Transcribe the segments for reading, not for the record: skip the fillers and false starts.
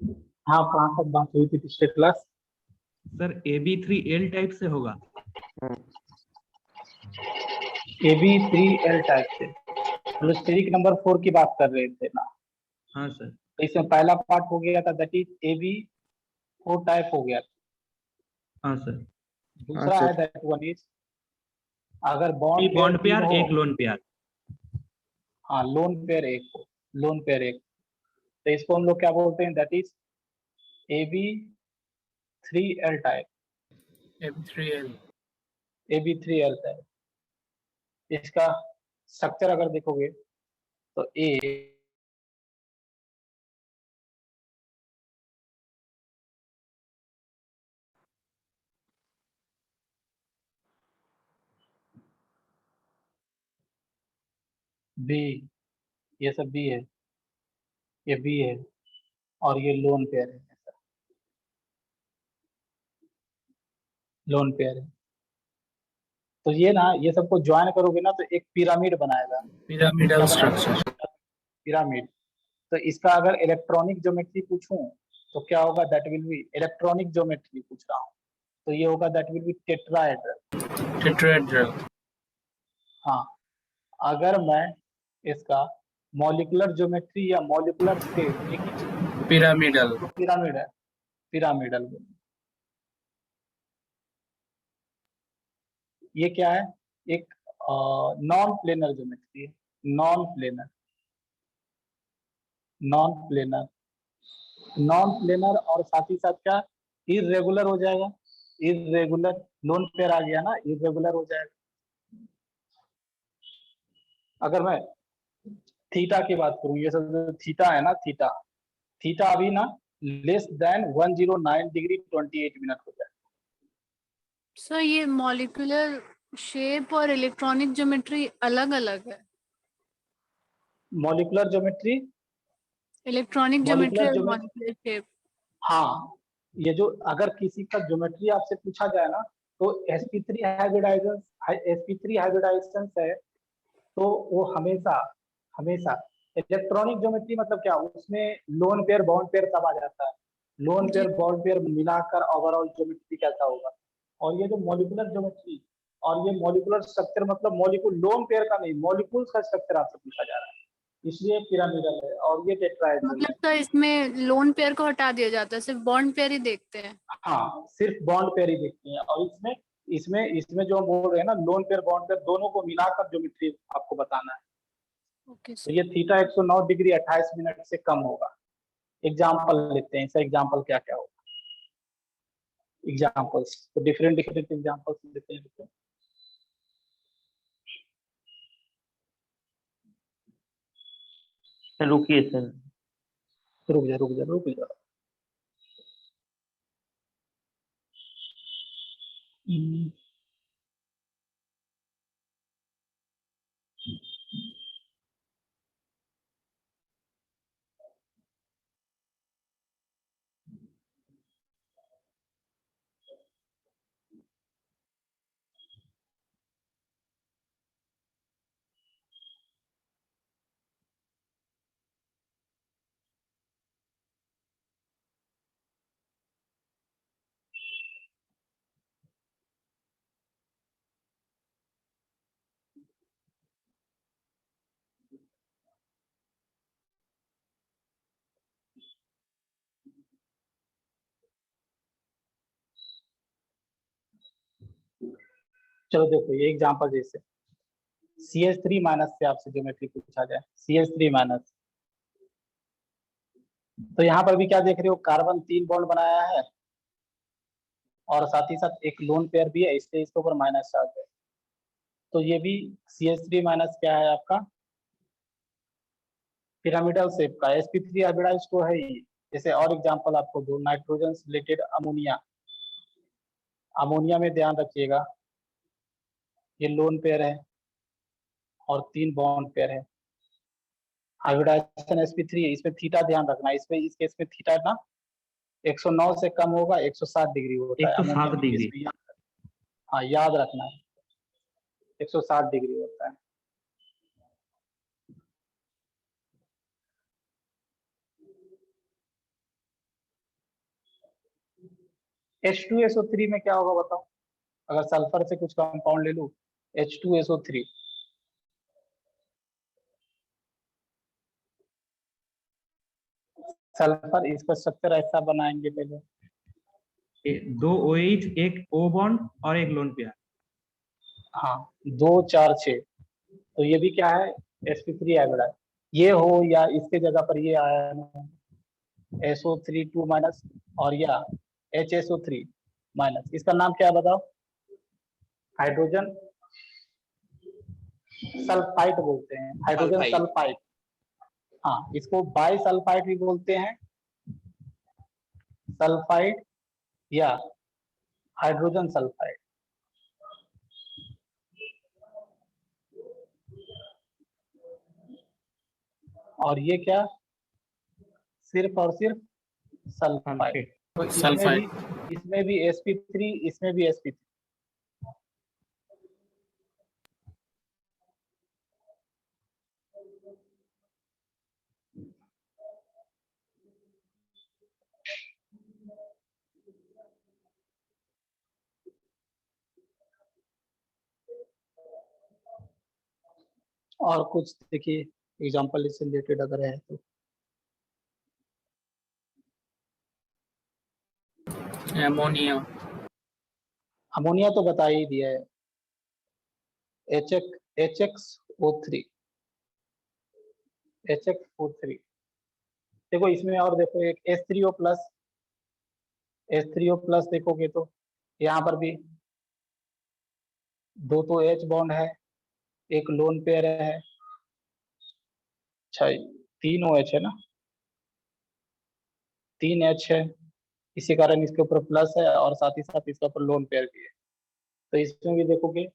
हाँ, कहाँ तक बात हुई थी पिछले क्लास? सर AB3L टाइप से होगा। AB3L टाइप से एलोस्टेरिक नंबर 4 की बात कर रहे थे ना? हाँ सर। तो इसमें पहला पार्ट हो गया था, दैट इज AB4 टाइप हो गया। हाँ सर। दूसरा है दैट वन इज अगर बॉन्ड पेयर बॉन्ड 3 पेयर हो। एक लोन पेयर। हाँ, लोन पेयर एक हो, लोन पेयर एक, तो इसको हम लोग क्या बोलते हैं? That is AB3L type. AB3L type. इसका स्ट्रक्चर अगर देखोगे तो ए बी, ये सब बी है, ये बी है, और ये लोन पेयर है, लोन पेयर है। तो ये ना, ये सबको ज्वाइन करोगे ना तो एक पिरामिड बनाएगा, पिरामिडल स्ट्रक्चर। पिरामिड। तो इसका अगर इलेक्ट्रॉनिक ज्योमेट्री पूछूं तो क्या होगा? That will B electronic geometry पूछ रहा हूँ तो ये होगा that will B tetrahedral. Tetrahedral. हाँ, अगर मैं इसका मॉलिक्यूलर ज्योमेट्री या मॉलिक्यूलर शेप एक ही चीज, पिरामिडल। तो पिरामिड है, पिरामिडल। ये क्या है? एक नॉन प्लेनर ज्योमेट्री है, non planar, non planar, non planar, और साथ ही साथ क्या, इरेगुलर हो जाएगा, इरेगुलर। लोन पेयर आ गया ना, इरेगुलर हो जाएगा। अगर मैं थीटा की बात करूं, ये सब जो थीटा है ना, थीटा, थीटा अभी ना लेस देन 109 डिग्री 28 मिनट हो जाए। सर ये मॉलिक्यूलर शेप और इलेक्ट्रॉनिक ज्योमेट्री अलग अलग है। मॉलिक्यूलर ज्योमेट्री, इलेक्ट्रॉनिक ज्योमेट्री और ज्योमेट्री, मॉलिक्यूलर शेप। हाँ, ये जो अगर किसी का ज्योमेट्री आपसे पूछा जाए ना तो sp3 हाइब्रिडाइजेशन, sp3 हाइब्रिडाइजेशन है, तो वो हमेशा हमेशा इलेक्ट्रॉनिक ज्योमेट्री मतलब क्या, उसमें लोन पेयर बॉन्ड पेयर सब आ जाता है। लोन पेयर बॉन्ड पेयर मिलाकर ओवरऑल ज्योमेट्री कैसा होगा। और ये जो मॉलिक्यूलर ज्योमेट्री और ये मॉलिक्यूलर स्ट्रक्चर, मतलब मॉलिक्यूल लोन पेयर का नहीं, मॉलिक्यूल्स का स्ट्रक्चर आपसे पूछा जा रहा है, इसलिए पिरामिडल है। और ये टेट्राहेड्रल है। मतलब तो इसमें लोन पेयर को हटा दिया जाता है, सिर्फ बॉन्ड पेयर ही देखते हैं। हाँ, सिर्फ बॉन्ड पेयर ही देखते हैं। और इसमें इसमें इसमें जो हम बोल रहे हैं ना, लोन पेयर बॉन्ड पेयर दोनों को मिलाकर ज्योमेट्री आपको बताना है। ओके तो ये थीटा 109 डिग्री 28 मिनट से कम होगा। एग्जाम्पल लेते हैं, इसका एग्जाम्पल क्या क्या होगा। एग्जाम्पल्स तो डिफरेंट डिफरेंट एग्जाम्पल्स लेते हैं। रुकिए सर, रुक जा रुक जा रुक जा। चलो देखो, ये एग्जाम्पल जैसे CH3 माइनस से आपसे ज्योमेट्री पूछा जाए, CH3 माइनस, तो यहाँ पर भी क्या देख रहे हो, कार्बन 3 बॉन्ड बनाया है और साथ ही साथ एक लोन पेयर भी है, इसलिए इसके ऊपर माइनस चार्ज है। तो ये भी CH3 माइनस क्या है आपका, पिरामिडल शेप का। sp3 हाइब्रिडाइज्ड तो है ही। जैसे और एग्जांपल आपको दो, नाइट्रोजन रिलेटेड अमोनिया, अमोनिया में ध्यान रखिएगा ये लोन पेयर है और 3 बॉन्ड पेयर है। हाइब्रिडाइजेशन sp3 है, इसमें थीटा ध्यान रखना, इसमें इस केस में थीटा ना 109 से कम होगा, 160 डिग्री होता है अमोनिया 160 के केस डिग्री। में। हाँ, याद रखना है, 160 डिग्री होता है। H2SO3 में क्या होगा बताओ, अगर सल्फर से कुछ कंपाउंड ले लूं, H2SO3, सल्फर, इसका स्ट्रक्चर ऐसा बनाएंगे पहले, दो OH, एक O बॉन्ड और एक लोन पेयर। हाँ 2 4 6, तो ये भी क्या है, sp3 हाइब्रिडाइज। ये हो या इसके जगह पर ये आया ना, SO3 2 माइनस, और या HSO3 माइनस, इसका नाम क्या है बताओ, हाइड्रोजन सल्फाइड बोलते हैं, हाइड्रोजन सल्फाइड। हाँ, इसको बाई सल्फाइड भी बोलते हैं, सल्फाइड या हाइड्रोजन सल्फाइड। और ये क्या, सिर्फ और सिर्फ सल्फाइड। तो इसमें भी sp3, इसमें भी sp3। और कुछ देखिए एग्जांपल इससे रिलेटेड अगर है तो, अमोनिया, अमोनिया तो बता ही दिया है, HXO3, HXO3। देखो इसमें और देखो एक H3O प्लस, H3O प्लस देखोगे तो यहाँ पर भी दो तो H बॉन्ड है, एक लोन पेयर है, अच्छा 3 OH है ना, 3 H है, इसी कारण इसके ऊपर प्लस है और साथ ही साथ इसके ऊपर लोन पेयर भी है। तो इसमें भी देखोगे,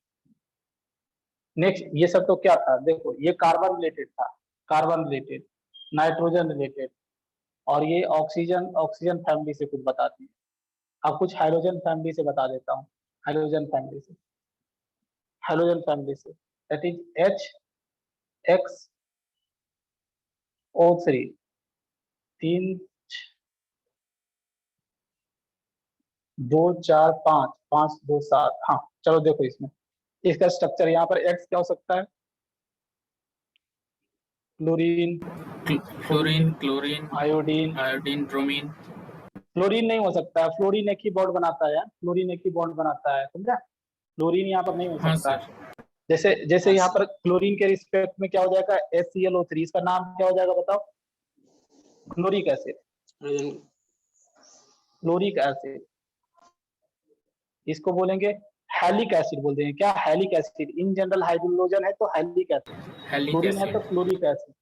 नेक्स्ट ये सब तो क्या था, देखो ये कार्बन रिलेटेड था, कार्बन रिलेटेड, नाइट्रोजन रिलेटेड, और ये ऑक्सीजन, ऑक्सीजन फैमिली से कुछ बताती है। अब कुछ हाइड्रोजन फैमिली से बता देता हूँ, हाइड्रोजन फैमिली से, हाइड्रोजन फैमिली से, दैट इज HXO3, 3 2 4 5 5 2 7। हाँ चलो देखो इसमें इसका स्ट्रक्चर, यहाँ पर X क्या हो सकता है, chlorine, fluorine, chlorine, iodine, iodine, bromine. Fluorine नहीं हो सकता है, फ्लोरीन एक ही बॉन्ड बनाता है यार, फ्लोरीन एक ही बॉन्ड बनाता है, समझा, फ्लोरीन यहाँ पर नहीं हो हाँ सकता है। सर। जैसे जैसे यहाँ पर क्लोरीन के रिस्पेक्ट में क्या हो जाएगा, HClO3, इसका नाम क्या हो जाएगा बताओ, क्लोरिक एसिड, क्लोरिक एसिड, इसको बोलेंगे हैलिक एसिड बोलते हैं, क्या हैलिक एसिड, इन जनरल हाइड्रोजन है तो हैलिक एसिड, हेलिक क्लोरीन है तो एसिड। क्लोरिक एसिड,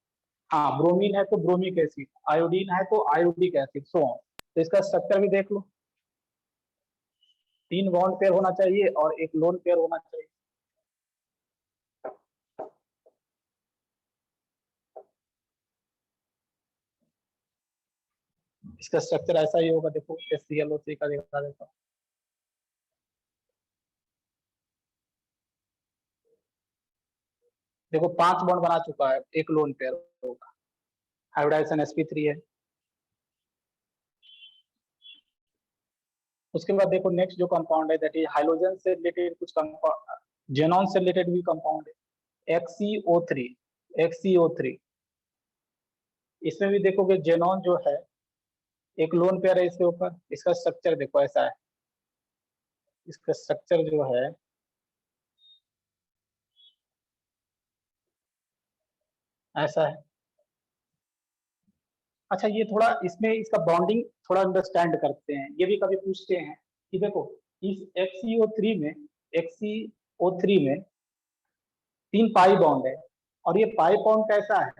हाँ ब्रोमीन है तो ब्रोमिक एसिड, आयोडीन है तो आयोडिक एसिड, सो ऑन। तो इसका स्ट्रक्चर भी देख लो, 3 बॉन्ड पेयर होना चाहिए और एक लोन पेयर होना चाहिए। इसका स्ट्रक्चर ऐसा ही होगा, देखो HClO3 का दिखा देता हूँ, देखो 5 बॉन्ड बना चुका है, एक लोन पेयर होगा, हाइब्रिडाइजेशन sp3 है। उसके बाद देखो नेक्स्ट जो कंपाउंड है, दैट इज हाइड्रोजन से रिलेटेड कुछ कंपाउंड, जेनॉन से रिलेटेड भी कंपाउंड है, XCO3, XCO3। इसमें भी देखोगे जेनॉन जो है एक लोन पेयर है इसके ऊपर, इसका स्ट्रक्चर देखो ऐसा है, इसका स्ट्रक्चर जो है ऐसा है। अच्छा ये थोड़ा इसमें इसका बॉन्डिंग थोड़ा अंडरस्टैंड करते हैं, ये भी कभी पूछते हैं कि देखो इस XCO3 में, XCO3 में 3 पाई बॉन्ड है, और ये पाई बॉन्ड कैसा है,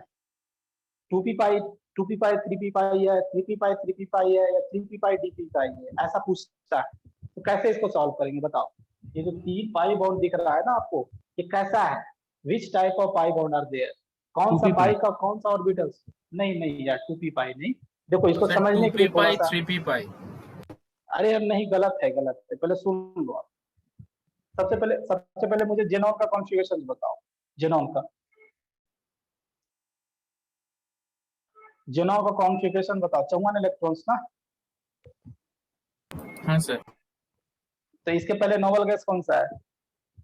2p पाई, 2p पाई 3p पाई है, 3p पाई 3p पाई है, या 3p पाई dp पाई है, ऐसा पूछता है। तो कैसे इसको सॉल्व करेंगे बताओ, ये जो 3 पाई बॉन्ड दिख रहा है ना आपको, ये कैसा है, which type of pi bond are there, कौन सा 2p पाई पाई। का कौन सा ऑर्बिटल, नहीं नहीं यार 2p पाई नहीं, देखो इसको सर समझने के 2p लिए थोड़ा पाई सा, 3p पाई। अरे यार नहीं, गलत है, गलत है, पहले सुन लो आप। सबसे पहले मुझे जेनॉन का कॉन्फ़िगरेशन बताओ, जेनॉन का, जेनॉन का कॉन्फ़िगरेशन बताओ, 54 इलेक्ट्रॉन्स ना, हाँ सर। तो इसके पहले नोबल गैस कौन सा है?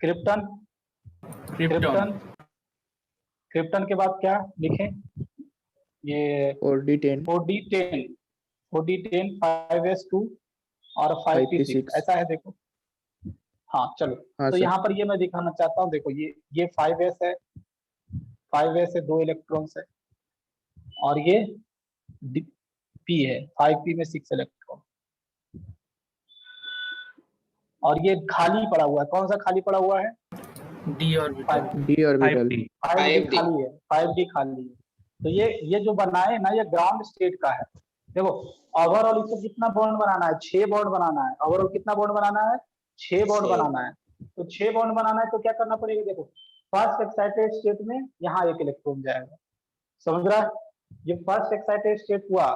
क्रिप्टन। क्रिप्टॉन। क्रिप्टन के बाद क्या लिखें? ये 4D10 4D10 4D10 5s2 और 5p6 5p6 ऐसा है देखो। हाँ चलो, हाँ तो सर। यहाँ पर ये मैं दिखाना चाहता हूँ, देखो ये 5s है, 5s है, 2 इलेक्ट्रॉन्स है, और ये p है, 5p में 6 इलेक्ट्रॉन, और ये खाली पड़ा हुआ है। कौन सा खाली पड़ा हुआ है? D orbital. D orbital 5D 5d खाली है, 5d खाली है। तो ये जो बनाए ना, ये ग्राउंड स्टेट का है। देखो ओवरऑल इसको कितना बॉन्ड बनाना है? 6 बॉन्ड बनाना है। ओवरऑल कितना बॉन्ड बनाना है? 6 बॉन्ड बनाना है। तो 6 बॉन्ड बनाना है तो क्या करना पड़ेगा? देखो फर्स्ट एक्साइटेड स्टेट में यहाँ एक इलेक्ट्रॉन जाएगा, समझ रहा है? ये फर्स्ट एक्साइटेड स्टेट हुआ,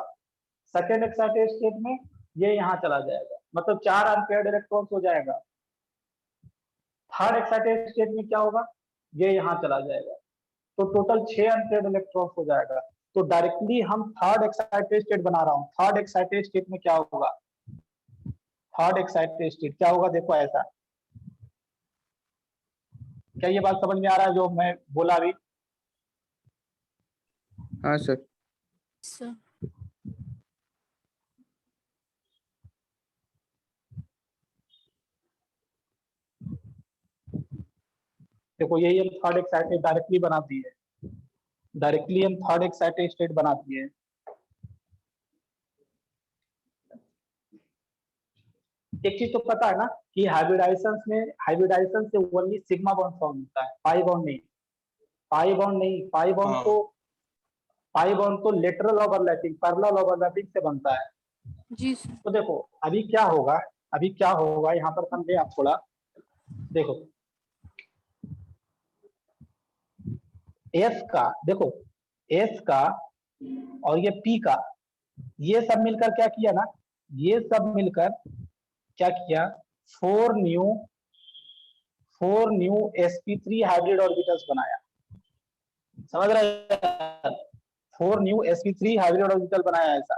सेकेंड एक्साइटेड स्टेट में ये यहाँ चला जाएगा, मतलब 4 अनपेयर्ड इलेक्ट्रॉन्स हो जाएगा। थर्ड एक्साइटेड स्टेट में क्या होगा? ये यहाँ चला जाएगा, तो टोटल 6 अनपेयर्ड इलेक्ट्रॉन्स हो जाएगा। तो डायरेक्टली हम थर्ड एक्साइटेड स्टेट बना रहा हूँ। थर्ड एक्साइटेड स्टेट में क्या होगा? थर्ड एक्साइटेड स्टेट क्या होगा? देखो ऐसा, क्या ये बात समझ में आ रहा है जो मैं बोला अभी? हाँ सर। सर देखो यही हम थर्ड एक्साइटेड डायरेक्टली बना दिए, डायरेक्टली हम थर्ड एक्साइटेड स्टेट बना दिए। एक चीज तो पता है ना कि हाइब्रिडाइजेशन से ओनली सिग्मा बॉन्ड फॉर्म होता है, पाई बॉन्ड नहीं। पाई बॉन्ड तो लेटरल ओवरलैपिंग, पैरेलल ओवरलैपिंग से बनता है। जी सर। तो देखो अभी क्या होगा, यहाँ पर समझे आप थोड़ा। देखो एस का, देखो एस का और ये पी का, ये सब मिलकर क्या किया ना, ये सब मिलकर क्या किया? 4 न्यू sp3 हाइब्रिड ऑर्बिटल्स बनाया, समझ रहे हैं? 4 न्यू sp3 हाइब्रिड ऑर्बिटल बनाया ऐसा।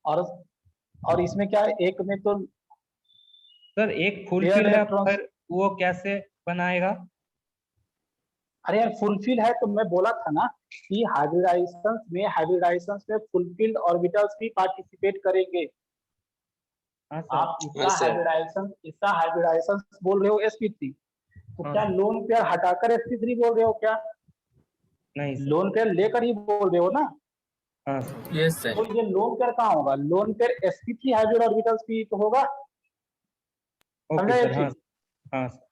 और इसमें क्या है, एक में तो सर एक फुल Paired फिल है, electrons- फिर वो कैसे बनाएगा? अरे यार फुलफिल है तो मैं बोला था ना कि हाइब्रिडाइजेशन में फुलफिल्ड ऑर्बिटल्स भी पार्टिसिपेट करेंगे। हाँ सर। आप इसका हाइब्रिडाइजेशन बोल रहे हो sp3, तो हाँ क्या सर। लोन पेयर हटाकर sp3 बोल रहे हो क्या? नहीं सर। लोन पेयर लेकर ही बोल रहे हो ना? हाँ सर। Yes sir. तो ये लोन पेयर कहाँ होगा? Lone pair sp3 hybrid orbitals भी तो होगा, ओके समझा ये सर। हाँ चीज? हाँ सर।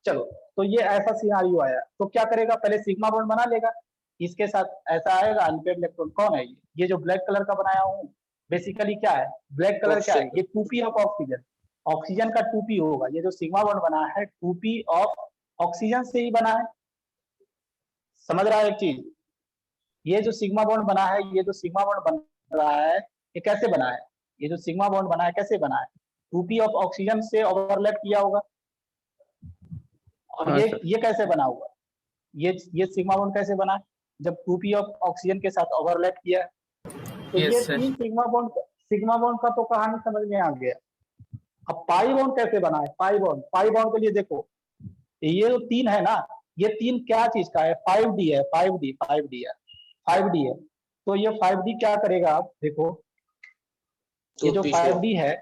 चलो, तो ये ऐसा सिनारियो आया तो क्या करेगा? पहले सिग्मा बॉन्ड बना लेगा, इसके साथ ऐसा आएगा अनपेयर्ड इलेक्ट्रॉन। कौन है ये जो ब्लैक कलर का बनाया हूँ? बेसिकली क्या है ब्लैक कलर? क्या है ये? 2p ऑफ ऑक्सीजन, ऑक्सीजन का 2p होगा। ये जो सिग्मा बॉन्ड बना है 2p ऑफ ऑक्सीजन से ही बना है, समझ रहा है एक चीज? ये जो सिग्मा बॉन्ड बना है, ये जो सिग्मा बॉन्ड बन रहा है, ये कैसे बना है? ये जो सिग्मा बॉन्ड बना है कैसे बना है? 2p ऑफ ऑक्सीजन से ओवरलैप किया होगा। और हाँ ये सर। ये कैसे बना हुआ? ये सिग्मा बॉन्ड कैसे बना? जब 2p ऑफ ऑक्सीजन के साथ ओवरलैप किया है। तो Yes, ये sir. तीन सिग्मा बॉन्ड का तो कहानी समझ में आ गया। अब पाई बॉन्ड कैसे बना है? पाई बॉन्ड के लिए देखो, ये जो 3 है ना, ये 3 क्या चीज का है? 5d है, 5d है। तो ये 5d क्या करेगा? आप देखो, ये जो 5d है,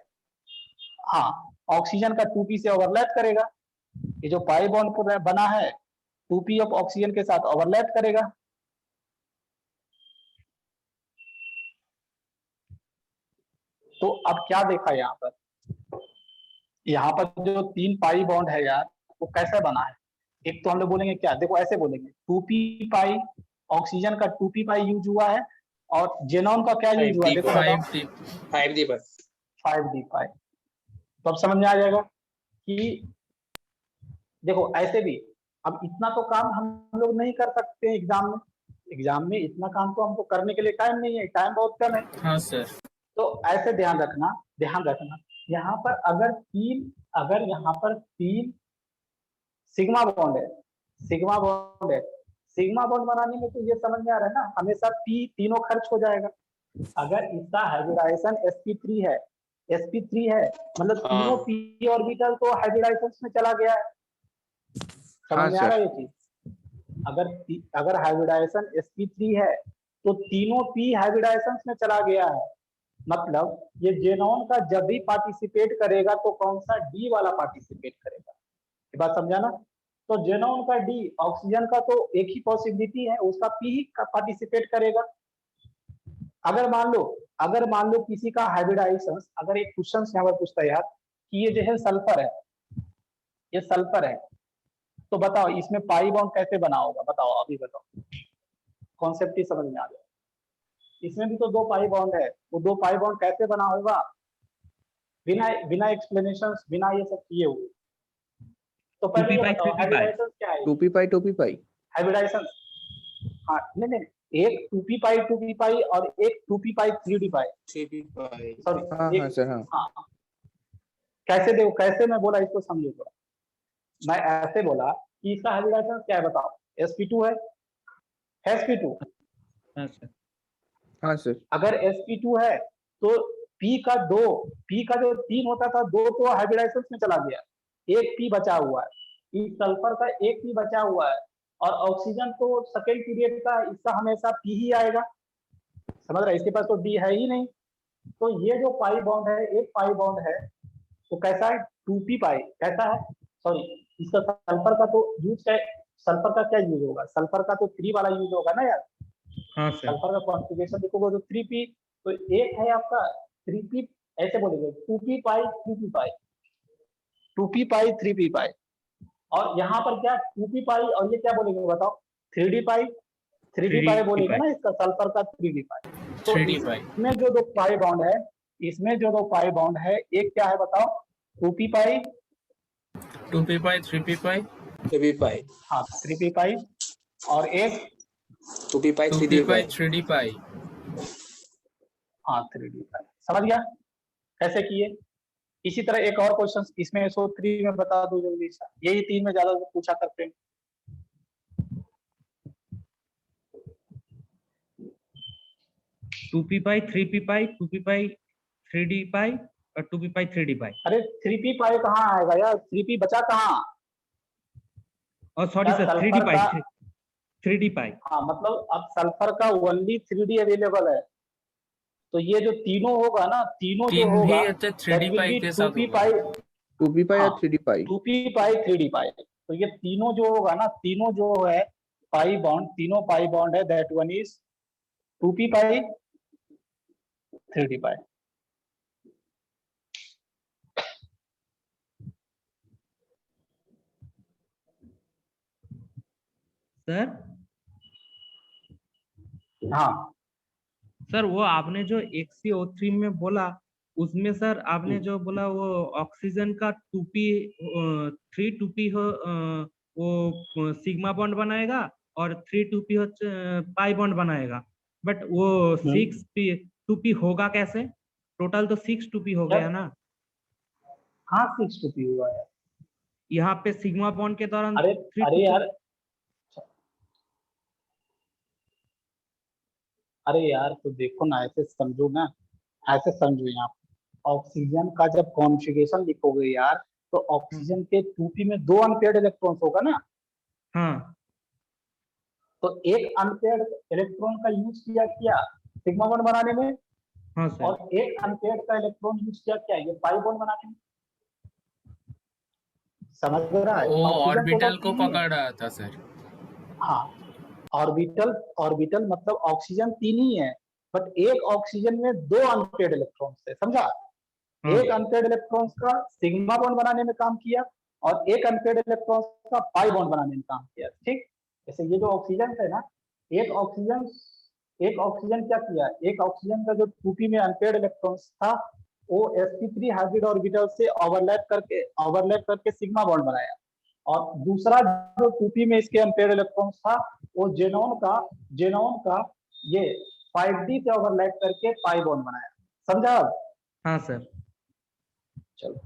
हाँ ऑक्सीजन का 2p से ओवरलैप करेगा। ये जो पाई बॉन्ड बना है 2p ऑफ ऑक्सीजन के साथ ओवरलैप करेगा। तो अब क्या देखा यहाँ पर? यहाँ पर जो 3 पाई बॉन्ड है यार, वो कैसे बना है? एक तो हम लोग बोलेंगे क्या, देखो ऐसे बोलेंगे 2p पाई, ऑक्सीजन का 2p पाई यूज हुआ है, और जेनॉन का क्या यूज हुआ? देखो बताओ, 5d 5d पाई। तो अब समझ में आ जाएगा कि देखो ऐसे भी, अब इतना तो काम हम लोग नहीं कर सकते एग्जाम में इतना काम तो हमको करने के लिए टाइम नहीं है, टाइम बहुत कम है। हाँ सर। तो ऐसे ध्यान रखना यहाँ पर अगर यहाँ पर 3 सिग्मा बॉन्ड है, सिग्मा बॉन्ड बनाने में तो ये समझ में आ रहा है ना, हमेशा p तीनों खर्च हो जाएगा। अगर इसका हाइब्रिडाइजेशन sp3 है, sp3 है मतलब तीनों हाँ। p ऑर्बिटल तो हाइब्रिडाइजेशन में चला गया है। हाँ समझ में आ रहा सर। है ये चीज? अगर हाइब्रिडाइजेशन sp3 है तो तीनों p हाइब्रिडाइजेशन में चला गया है, मतलब ये जेनॉन का जब भी पार्टिसिपेट करेगा तो कौन सा d वाला पार्टिसिपेट करेगा। ये बात समझा ना? तो जेनॉन का d, ऑक्सीजन का तो एक ही पॉसिबिलिटी है, उसका p ही पार्टिसिपेट करेगा। अगर मान लो किसी का हाइब्रिडाइजेशन, अगर एक क्वेश्चन यहाँ पर पूछता है यार कि ये जो है सल्फर है, ये सल्फर है, तो बताओ इसमें पाई बॉन्ड कैसे बना होगा, बताओ अभी बताओ, कॉन्सेप्ट ही समझ में आ गया। इसमें भी तो 2 पाई बॉन्ड है, वो 2 पाई बॉन्ड कैसे बना होगा, बिना बिना एक्सप्लेनेशन, बिना ये सब किए हुए। तो पहले ये 2p/3p बताओ हाइब्रिडाइजेशन क्या है? 2p पाई। हाइब्रिडाइजेशन, हाँ नहीं नहीं, एक 2p पाई और एक 2p पाई 3d पाई, 3p पाई। हाँ सॉरी हाँ सर, हाँ। हाँ। कैसे देखो, कैसे मैं बोला इसको समझो थोड़ा। मैं ऐसे बोला कि इसका हाइब्रिडाइजेशन क्या है बताओ, sp2 है, sp2। हाँ सर। हाँ सर। अगर sp2 है तो p का जो 3 होता था 2 तो हाइब्रिडाइजेशन में चला गया, एक p बचा हुआ है, इस सल्फर का एक p बचा हुआ है, और ऑक्सीजन तो सेकेंड पीरियड का, इसका हमेशा p ही आएगा। समझ रहा है? इसके पास तो d है ही नहीं। तो ये जो पाई बॉन्ड है, एक पाई बॉन्ड है, तो कैसा है 2p पाई, कैसा है, सॉरी इसका सल्फर का तो यूज है, सल्फर का क्या यूज होगा, सल्फर का तो 3 वाला यूज होगा ना यार। हाँ सर। सल्फर का कॉन्फ़िगरेशन देखोगे तो 3p, तो एक है आपका 3p, ऐसे बोलेंगे 2p पाई 3p पाई, 2p पाई 3p पाई, और यहाँ पर क्या 2p पाई, और ये क्या बोलेंगे बताओ 3d पाई, 3d पाई 3d बोलेंगे पाई। ना इसका, सल्फर का 3d पाई। तो 3d पाई। इसमें जो 2 पाई बॉन्ड है, इसमें जो 2 पाई बॉन्ड है, एक क्या है बताओ 2p पाई, 2p पाई 3p पाई। 3p पाई। हाँ 3p पाई, और एक 2p पाई 3d पाई। 3d पाई। हाँ 3d पाई। समझ गया कैसे किए? इसी तरह एक और क्वेश्चन इसमें SO3 में बता दो जल्दी सा, यही 3 में ज्यादा पूछा करते हैं। 2p पाई 3p पाई 2p पाई 3d पाई और 2p पाई 3d पाई। अरे 3p पाई कहाँ आएगा यार, 3p बचा कहाँ? और सॉरी क्या सर, 3d सल्फर पाई, का, 3d पाई। हाँ मतलब अब सल्फर का ओनली 3d अवेलेबल है, तो ये जो तीनों होगा ना, तीनों जो 3 होगा भी होते that 3d will pi B के साथ 2p होगा। पाई, 2p पाई हाँ और 3d पाई। 2p पाई 3d पाई। तो ये तीनों जो होगा ना, तीनों जो है पाई बॉन्ड, तीनों पाई बॉन्ड है, that one is 2p pi 3d pi. Sir हाँ सर, वो आपने जो XCO3 में बोला, उसमें सर आपने जो बोला वो ऑक्सीजन का 2p 3 2p हो, वो सिग्मा बॉन्ड बनाएगा, और 3 2p हो पाई बॉन्ड बनाएगा। बट वो 6p 2p होगा कैसे? टोटल तो 6 2p हो गया यार, ना। हाँ 6 2p हुआ है। यहाँ पे सिग्मा बॉन्ड के दौरान अरे 3 अरे 2p। यार, अरे यार तो देखो ना, ऐसे समझो ना, ऐसे समझो यहाँ, ऑक्सीजन का जब कॉन्फ़िगरेशन लिखोगे यार, तो ऑक्सीजन के 2p में 2 अनपेयर्ड इलेक्ट्रॉन्स होगा ना, हाँ तो एक अनपेयर्ड इलेक्ट्रॉन का यूज किया क्या सिग्मा बॉन्ड बनाने में, हाँ सर। और एक अनपेयर्ड का इलेक्ट्रॉन यूज किया क्या ये पाई बॉन्ड बनाने में। समझ रहा है? वो ऑक्सीजन टोटल ऑर्बिटल को 3 ही है। पकड़ रहा था सर। हाँ ऑर्बिटल, ऑर्बिटल मतलब ऑक्सीजन 3 ही है, बट एक ऑक्सीजन में 2 अनपेयर्ड इलेक्ट्रॉन्स है, समझा? हाँ एक अनपेयर्ड इलेक्ट्रॉन्स का सिग्मा बॉन्ड बनाने में काम किया, और एक अनपेयर्ड इलेक्ट्रॉन्स का पाई बॉन्ड बनाने में काम किया, ठीक? जैसे ये जो ऑक्सीजन है ना, एक ऑक्सीजन, एक ऑक्सीजन क्या किया, एक ऑक्सीजन का जो 2p में अनपेयर्ड इलेक्ट्रॉन्स था, वो sp3 हाइब्रिड ऑर्बिटल से ओवरलैप करके सिग्मा बॉन्ड बनाया, और दूसरा जो 2p में इसके अनपेयर्ड इलेक्ट्रॉन्स था, वो जेनॉन का ये 5d से ओवरलैप करके पाई बॉन्ड बनाया। समझा? हाँ सर। चलो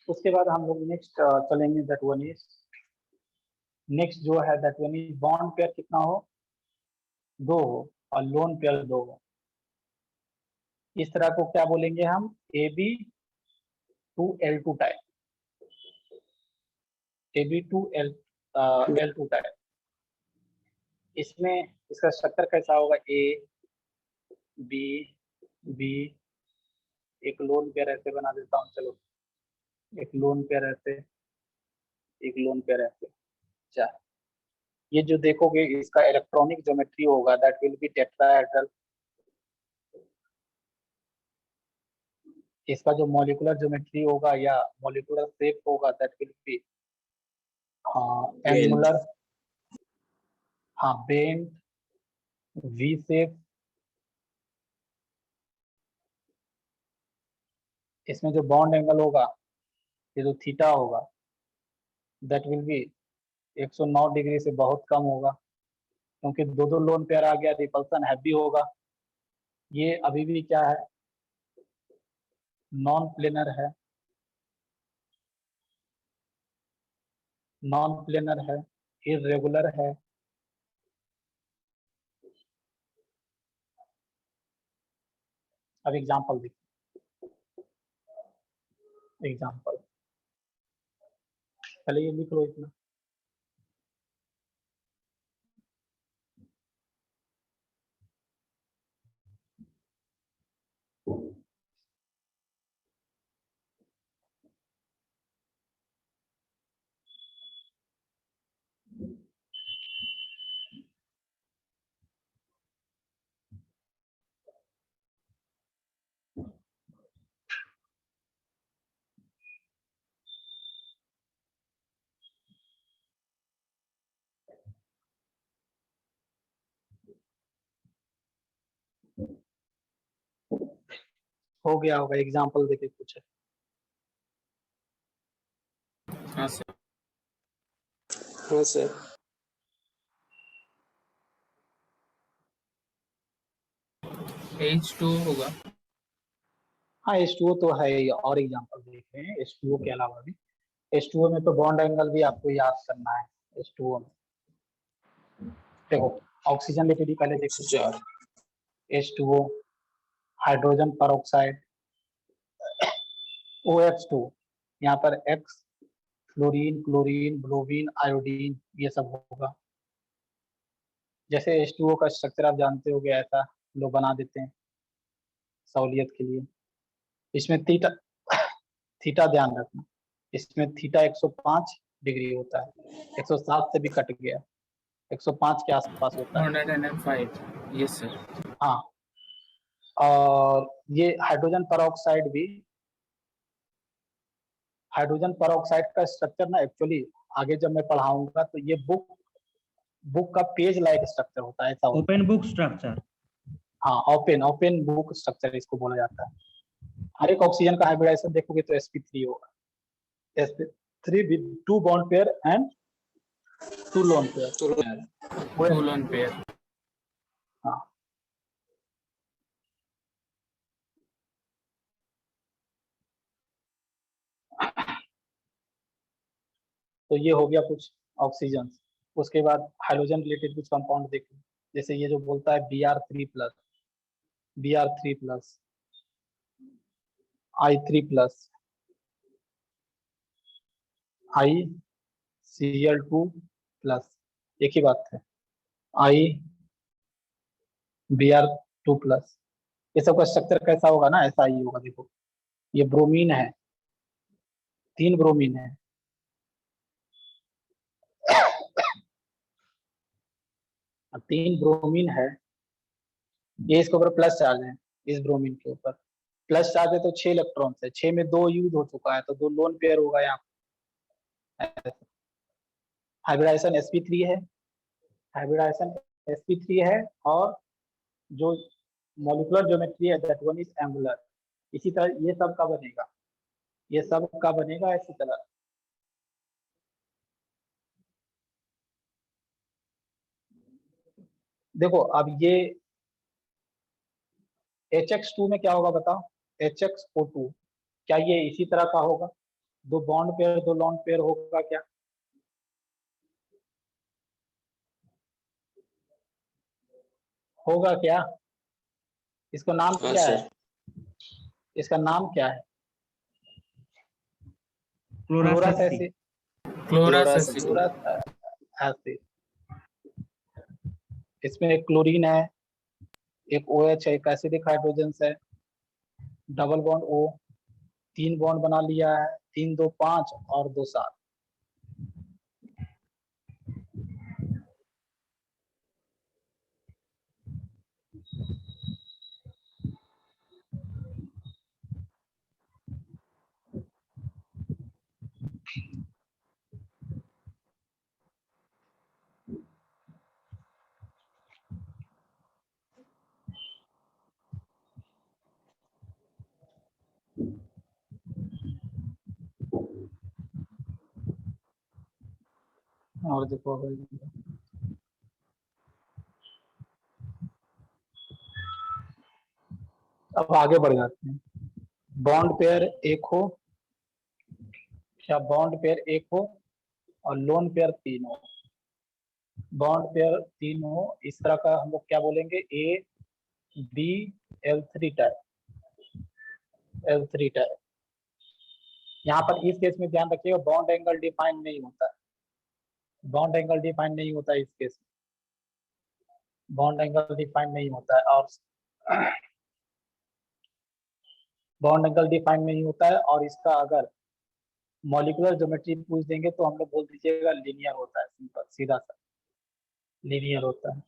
उसके बाद हम लोग नेक्स्ट चलेंगे, दैट वन इज नेक्स्ट जो है that one is bond pair कितना हो, 2 हो, और लोन पेयर 2 हो। इस तरह को क्या बोलेंगे हम, AB2L2 टाइप, AB2L2 टाइप। इसमें इसका स्ट्रक्चर कैसा होगा, A B एक लोन पेयर ऐसे बना देता हूँ, चलो एक लोन पेयर ऐसे, एक लोन पेयर ऐसे। अच्छा, ये जो देखोगे इसका इलेक्ट्रॉनिक ज्योमेट्री होगा दैट विल बी टेट्राहेड्रल। इसका जो मॉलिक्यूलर ज्योमेट्री होगा या मॉलिक्यूलर शेप होगा दैट विल बी एंगुलर, हाँ बेंड, वी शेप। इसमें जो बॉन्ड एंगल होगा, ये जो थीटा होगा दैट विल बी 109 डिग्री से बहुत कम होगा, क्योंकि दो दो लोन पेयर आ गया, रिपल्सन हैवी होगा। ये अभी भी क्या है, नॉन प्लेनर है, नॉन प्लेनर है, इर्रेगुलर है। अब एग्जांपल देखिए, एग्जांपल पहले ये लिख लो इतना। हो गया होगा, एग्जांपल देके कुछ है। हाँ सर। हाँ सर। H2 होगा। हाँ H2O तो है ही, और एग्जांपल देख रहे हैं H2O के अलावा भी। H2O में तो बॉन्ड एंगल भी आपको याद करना है। H2O में देखो, ऑक्सीजन लिपिड पहले देखो, 104। H2O, हाइड्रोजन परऑक्साइड, OH2, यहाँ पर X, fluorine, chlorine, bromine, iodine, ये सब होगा। जैसे H2O का स्ट्रक्चर आप जानते होगे, ऐसा लोग बना देते हैं सहूलियत के लिए। इसमें थीटा थीटा ध्यान रखना, इसमें थीटा 105 डिग्री होता है, 107 से भी कट गया, 105 के आसपास होता है। 105, यस सर। हाँ, और ये हाइड्रोजन परऑक्साइड भी, हाइड्रोजन परऑक्साइड का स्ट्रक्चर ना एक्चुअली आगे जब मैं पढ़ाऊंगा तो ये बुक का पेज लाइक स्ट्रक्चर होता है, ऐसा होता ओपन बुक स्ट्रक्चर। है। हाँ, ओपन बुक स्ट्रक्चर इसको बोला जाता है। हर एक ऑक्सीजन का हाइब्रिडाइजेशन देखोगे तो sp3 होगा, sp3 with 2 bond pair and 2 lone pair. Two lone pair. हाँ, तो ये हो गया कुछ ऑक्सीजन। उसके बाद हाइड्रोजन रिलेटेड कुछ कंपाउंड देखो, जैसे ये जो बोलता है Br3+, Br3+, I3+, ICl2+, एक ही बात है, IBr2+। ये सब का स्ट्रक्चर कैसा होगा ना, ऐसा ही होगा। देखो ये ब्रोमीन है, 3 ब्रोमीन है, अब 3 ब्रोमीन है, ये इसके ऊपर प्लस चार्ज है, इस ब्रोमीन के ऊपर प्लस चार्ज है तो 6 इलेक्ट्रॉन है, 6 में 2 यूज हो चुका है तो 2 लोन पेयर होगा यहाँ। हाइब्रिडाइजेशन sp3 है, हाइब्रिडाइजेशन sp3 है, और जो मॉलिक्यूलर ज्योमेट्री है दैट वन इज एंगुलर। इसी तरह ये सब का बनेगा, ये सब का बनेगा इसी तरह। देखो अब ये HX2 में क्या होगा बताओ, HXO2, क्या ये इसी तरह का होगा? दो बॉन्ड पेयर दो लॉन्ग पेयर होगा क्या? होगा क्या? इसका नाम हाँ क्या है? सर। इसका नाम क्या है? Chlorous chlorous acid. Acid. Chlorous chlorous acid. Chlorous acid. इसमें एक क्लोरीन है, एक OH है, एक एसिडिक हाइड्रोजन है, डबल बॉन्ड O, 3 बॉन्ड बना लिया है, 3 2 5 और 2 7। और देखो अब आगे बढ़ जाते हैं। बॉन्ड पेयर एक हो या बॉन्ड पेयर एक हो और लोन पेयर 3 हो। बॉन्ड पेयर 3 हो, इस तरह का हम लोग क्या बोलेंगे? ABL3 type. L3 type. यहाँ पर इस केस में ध्यान रखिएगा, बॉन्ड एंगल डिफाइन नहीं होता है। बॉन्ड एंगल डिफाइन नहीं होता है इस केस में, बॉन्ड एंगल डिफाइन नहीं होता है। और बॉन्ड एंगल डिफाइन नहीं होता है, और इसका अगर मॉलिक्यूलर ज्योमेट्री पूछ देंगे तो हम लोग बोल दीजिएगा लीनियर होता है। सिंपल सीधा सा लीनियर होता है।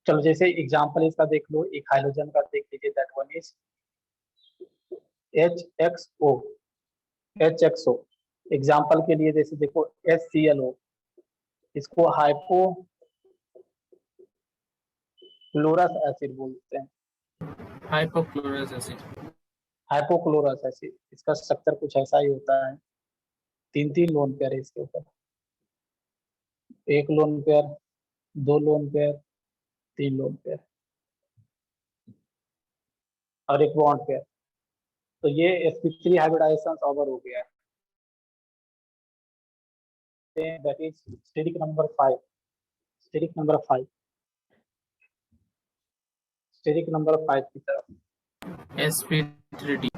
चलो जैसे एग्जांपल इसका देख लो, एक हाइड्रोजन का देख लीजिए, that one is HXO। Example के लिए जैसे देखो HClO, इसको हाइपो क्लोरस एसिड बोलते हैं। Hypochlorous acid. हाइपोक्लोरस एसिड, इसका स्ट्रक्चर कुछ ऐसा ही होता है। 3 लोन पेयर है इसके ऊपर, 1 lone pair, 2 lone pair, 3 lone pair और 1 बॉन्ड पेयर। तो ये sp3 हाइब्रिडाइजेशन ओवर हो गया है। That is steric number 5। Steric number 5, steric number 5 की तरफ। sp3d।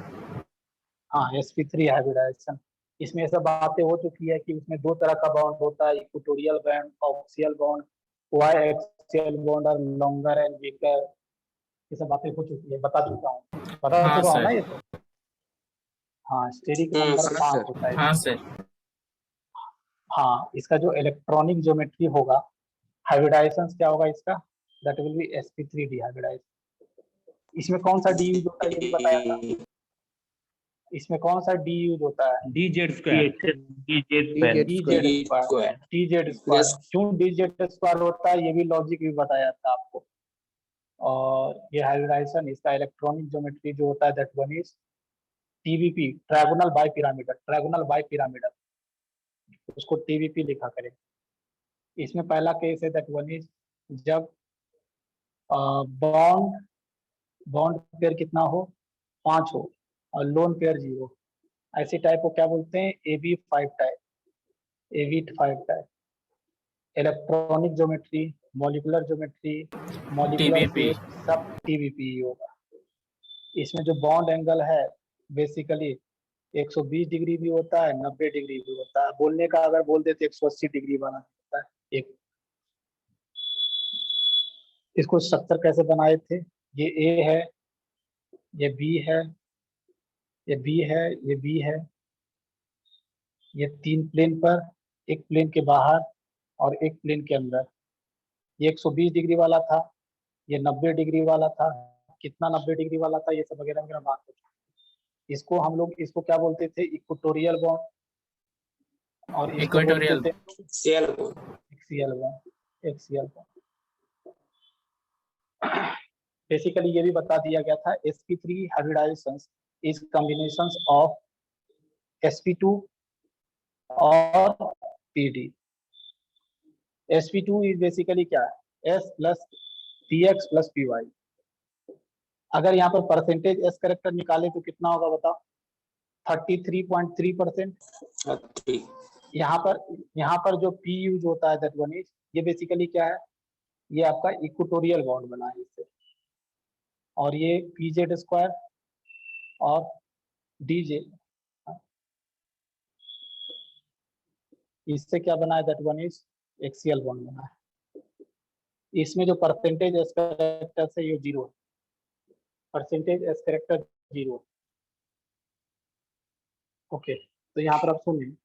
हाँ, sp3 हाइब्रिडाइजेशन। इसमें ऐसा बातें हो चुकी है कि उसमें 2 तरह का बॉन्ड होता है, equatorial bond, axial bond, why axial bond और लॉन्गर एंड वीकर। ये सब बातें हो चुकी है, बता चुका हूँ, बता हाँ चुका हूँ ना सर। ये तो। हाँ, स्टेरिक हाँ नंबर सर। 5 होता है। हाँ सर। हाँ, इसका जो इलेक्ट्रॉनिक ज्योमेट्री होगा, हाइब्रिडाइजेशन क्या होगा इसका? That will be sp3d hybridization. इसमें कौन सा डी यूज होता है ये भी बताया था। इसमें कौन सा डी यूज होता है? DZ square. DZ square. क्यों DZ स्क्वायर होता है ये भी लॉजिक भी बताया था आपको। और ये हाइब्रिडाइजेशन, इसका इलेक्ट्रॉनिक ज्योमेट्री जो होता है that one is TBP, trigonal bi pyramidal. Trigonal bi pyramidal, उसको TBP लिखा करें। इसमें पहला केस है दैट वन इज जब बॉन्ड बॉन्ड पेयर कितना हो? 5 हो और लोन पेयर 0। ऐसी टाइप को क्या बोलते हैं? AB5 type. AB5 type. Electronic geometry, molecular geometry, molecular TBP। Shape सब TBP ही होगा। इसमें जो बॉन्ड एंगल है बेसिकली 120 डिग्री भी होता है, 90 डिग्री भी होता है। बोलने का अगर बोल देते 180 डिग्री वाला होता है एक। इसको स्ट्रक्चर कैसे बनाए थे? ये A है, ये B है, ये B है, ये B है, ये 3 प्लेन पर, एक प्लेन के बाहर और एक प्लेन के अंदर। ये 120 डिग्री वाला था, ये 90 डिग्री वाला था। कितना 90 डिग्री वाला था ये सब वगैरह वगैरह बात होती है। इसको हम लोग इसको क्या बोलते थे? Equatorial bond. और इसको बोलते इक्वेटोरियल। थे सेल को। Axial bond. Axial bond. Basically ये भी बता दिया गया था, sp3 hybridisation is combinations of sp2 और pd। sp2 इज बेसिकली क्या है? s plus px plus py। अगर यहाँ पर परसेंटेज s करेक्टर निकाले तो कितना होगा बताओ? 33.3%। 3 यहाँ पर जो P यूज होता है दैट वन इज, ये बेसिकली क्या है, ये आपका इक्वेटोरियल बॉन्ड बना है इससे, और ये PZ स्क्वायर और DJ, इससे क्या बना है that one is axial bond बना है। इसमें जो परसेंटेज एस कैरेक्टर है ये 0 है, परसेंटेज एस कैरेक्टर 0। ओके, तो यहाँ पर आप सुनिए,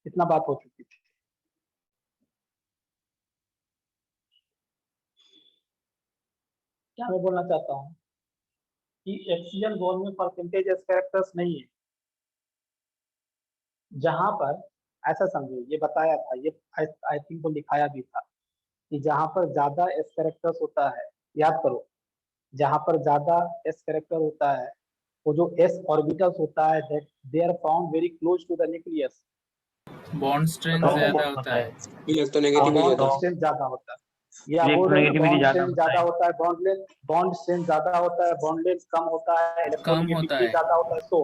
इतना बात हो चुकी थी। क्या मैं बोलना चाहता हूँ कि एक्सियल बॉन्ड में परसेंटेज एस कैरेक्टर्स नहीं है। जहां पर ऐसा समझो, ये बताया था, ये आई थिंक वो लिखाया भी था कि जहां पर ज्यादा एस कैरेक्टर्स होता है, याद करो, जहां पर ज्यादा एस कैरेक्टर होता है, वो जो एस ऑर्बिटल्स होता है that they are found very close to the nucleus, bond strength बताओ ज्यादा क्या होता है। इलेक्ट्रोनेगेटिविटी बॉन्ड ज्यादा। स्ट्रेंथ ज्यादा होता है, या बोल रहे हैं बॉन्ड स्ट्रेंथ ज्यादा होता है, बॉन्ड स्ट्रेंथ ज्यादा होता है, बॉन्ड लेंथ कम होता है, कम होता इलेक्ट्रोनेगेटिविटी है। ज्यादा होता है। सो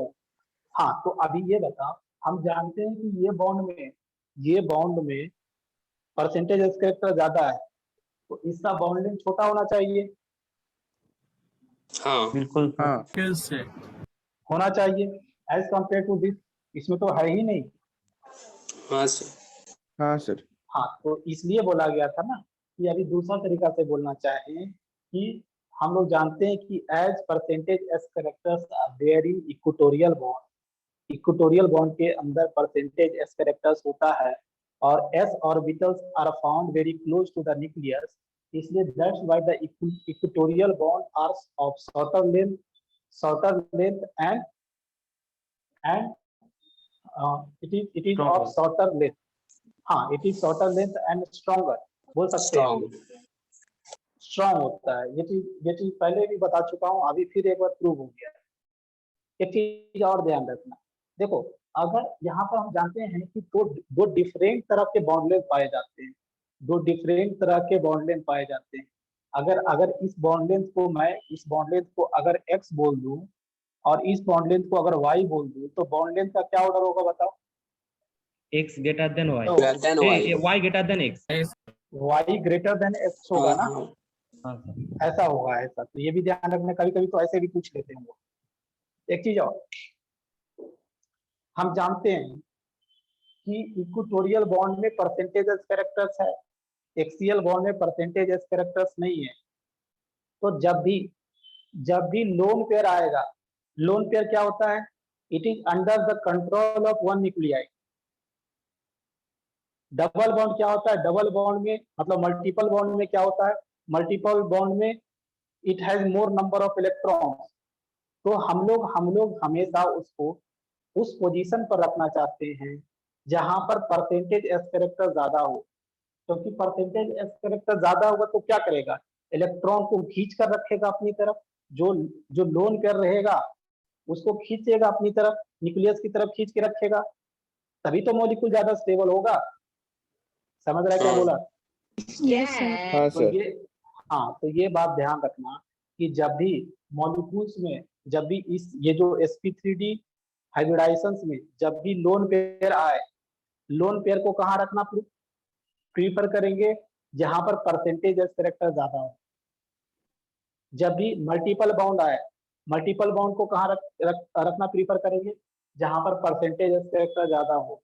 हाँ, तो अभी ये बताओ, हम जानते हैं कि ये बॉन्ड में परसेंटेज एस कैरेक्टर ज्यादा है, तो इसका बॉन्ड लेंथ छोटा होना चाहिए, हाँ बिल्कुल हाँ फिर से होना चाहिए एज कंपेयर टू दिस। इसमें तो है ही नहीं। हाँ सर। हाँ सर। हाँ, तो इसलिए बोला गया था ना कि अभी दूसरा तरीका से बोलना चाहें कि हम लोग जानते हैं कि as percentage s characters are there in equatorial bond, equatorial bond के अंदर परसेंटेज एस कैरेक्टर्स होता है और s orbitals are found very close to the nucleus, इसलिए that's why the equatorial bond are of shorter length and it is of shorter length। हाँ, it is shorter length and stronger, बोल सकते हैं, strong होता है। ये चीज पहले भी बता चुका हूँ, अभी फिर एक बार प्रूव हो गया। एक चीज और ध्यान रखना, देखो, अगर यहाँ पर हम जानते हैं कि दो डिफरेंट तरह के बॉन्ड लेंथ पाए जाते हैं, दो डिफरेंट तरह के बॉन्ड लेंथ पाए जाते हैं। अगर इस बॉन्ड लेंथ को मैं इस बॉन्ड लेंथ को अगर x बोल दूं और इस बॉन्ड लेंथ को अगर y बोल दूं, तो बॉन्ड लेंथ का क्या ऑर्डर होगा बताओ? x greater than y, Then why? y greater than x। y greater than x होगा ना, हाँ सर। ऐसा होगा, ऐसा। तो ये भी ध्यान रखना, कभी कभी तो ऐसे भी पूछ लेते हैं वो। एक चीज और, हम जानते हैं कि इक्वेटोरियल बॉन्ड में परसेंटेज एस कैरेक्टर्स है, एक्सियल बॉन्ड में परसेंटेज एस कैरेक्टर्स नहीं है। तो जब भी लोन पेयर आएगा, लोन पेयर क्या होता है? It is under the control of one nuclei. Double bond क्या होता है? डबल बॉन्ड में मतलब मल्टीपल बॉन्ड में क्या होता है? मल्टीपल बॉन्ड में it has more number of electrons. तो हम लोग हमेशा उसको उस पोजीशन पर रखना चाहते हैं जहां पर परसेंटेज एस कैरेक्टर ज्यादा हो, क्योंकि परसेंटेज एस कैरेक्टर ज्यादा होगा तो क्या करेगा? इलेक्ट्रॉन को खींच कर रखेगा अपनी तरफ, जो लोन पेयर रहेगा उसको खींचेगा अपनी तरफ, न्यूक्लियस की तरफ खींच के रखेगा, तभी तो मॉलिक्यूल ज्यादा स्टेबल होगा। समझ रहा है क्या बोला? हाँ तो सर। तो ये बात ध्यान रखना कि जब भी मॉलिक्यूल्स में, जब भी ये जो sp3d हाइब्रिडाइजेशंस में जब भी लोन पेयर आए, लोन पेयर को कहाँ रखना प्रीफर करेंगे? जहां पर परसेंटेज एस कैरेक्टर ज्यादा हो। जब भी मल्टीपल बॉन्ड आए, मल्टीपल बॉन्ड को कहाँ रखना प्रीफर करेंगे? जहां पर परसेंटेज एस कैरेक्टर ज्यादा हो।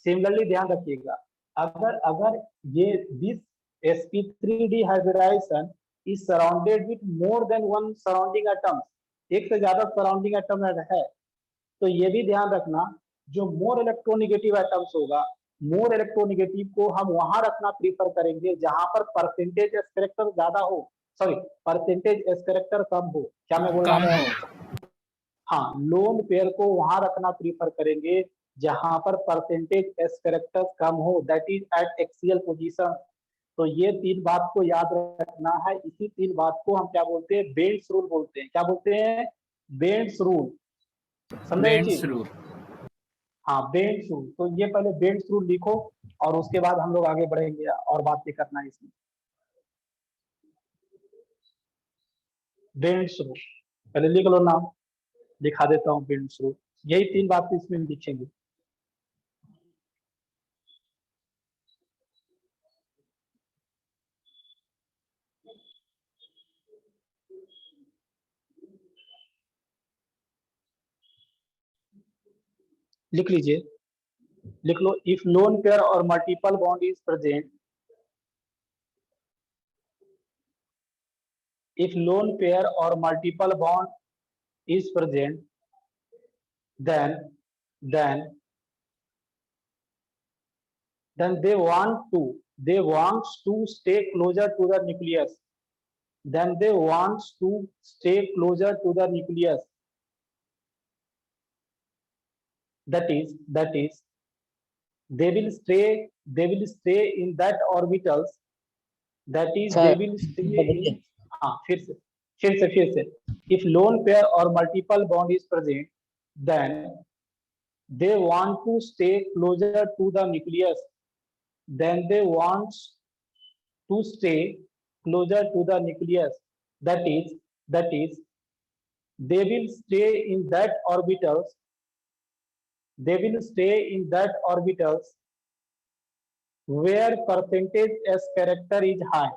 सिमिलरली ध्यान रखिएगा, अगर ये this sp3d hybridization is surrounded with more than one surrounding atoms, एक से ज्यादा सराउंडिंग एटम है, तो ये भी ध्यान रखना जो मोर इलेक्ट्रोनेगेटिव एटम्स होगा, मोर इलेक्ट्रोनेगेटिव को हम वहां रखना प्रीफर करेंगे जहां पर परसेंटेज एस कैरेक्टर ज्यादा हो, सॉरी परसेंटेज एस कैरेक्टर कम हो। क्या मैं बोलना रहा हूँ? हाँ, लोन पेयर को वहां रखना प्रीफर करेंगे जहां पर परसेंटेज एस कैरेक्टर कम हो, that is at axial position. तो ये तीन बात को याद रखना है। इसी तीन बात को हम क्या बोलते हैं? बेल्स रूल बोलते हैं। क्या बोलते हैं? Bell's rule. समझे ये चीज? हाँ, बेल्स रूल। तो ये पहले बेल्स रूल लिखो और उसके बाद हम लोग आगे बढ़ेंगे और बातें करना है इसमें। बेल्स रूल पहले लिख लो नाम। दिखा देता हूँ बिल्ड थ्रू, यही 3 बातें इसमें लिखेंगे। लिख लीजिए, लिख लो। इफ लोन पेयर और multiple bond is present, if lone pair or multiple bond is present, then they want to stay closer to the nucleus, then they want to stay closer to the nucleus, that is they will stay in that orbitals, that is they will stay in, हाँ फिर से if lone pair or multiple bond is present, then they want to stay closer to the nucleus, then they want to stay closer to the nucleus, that is they will stay in that orbitals, where percentage S character is high।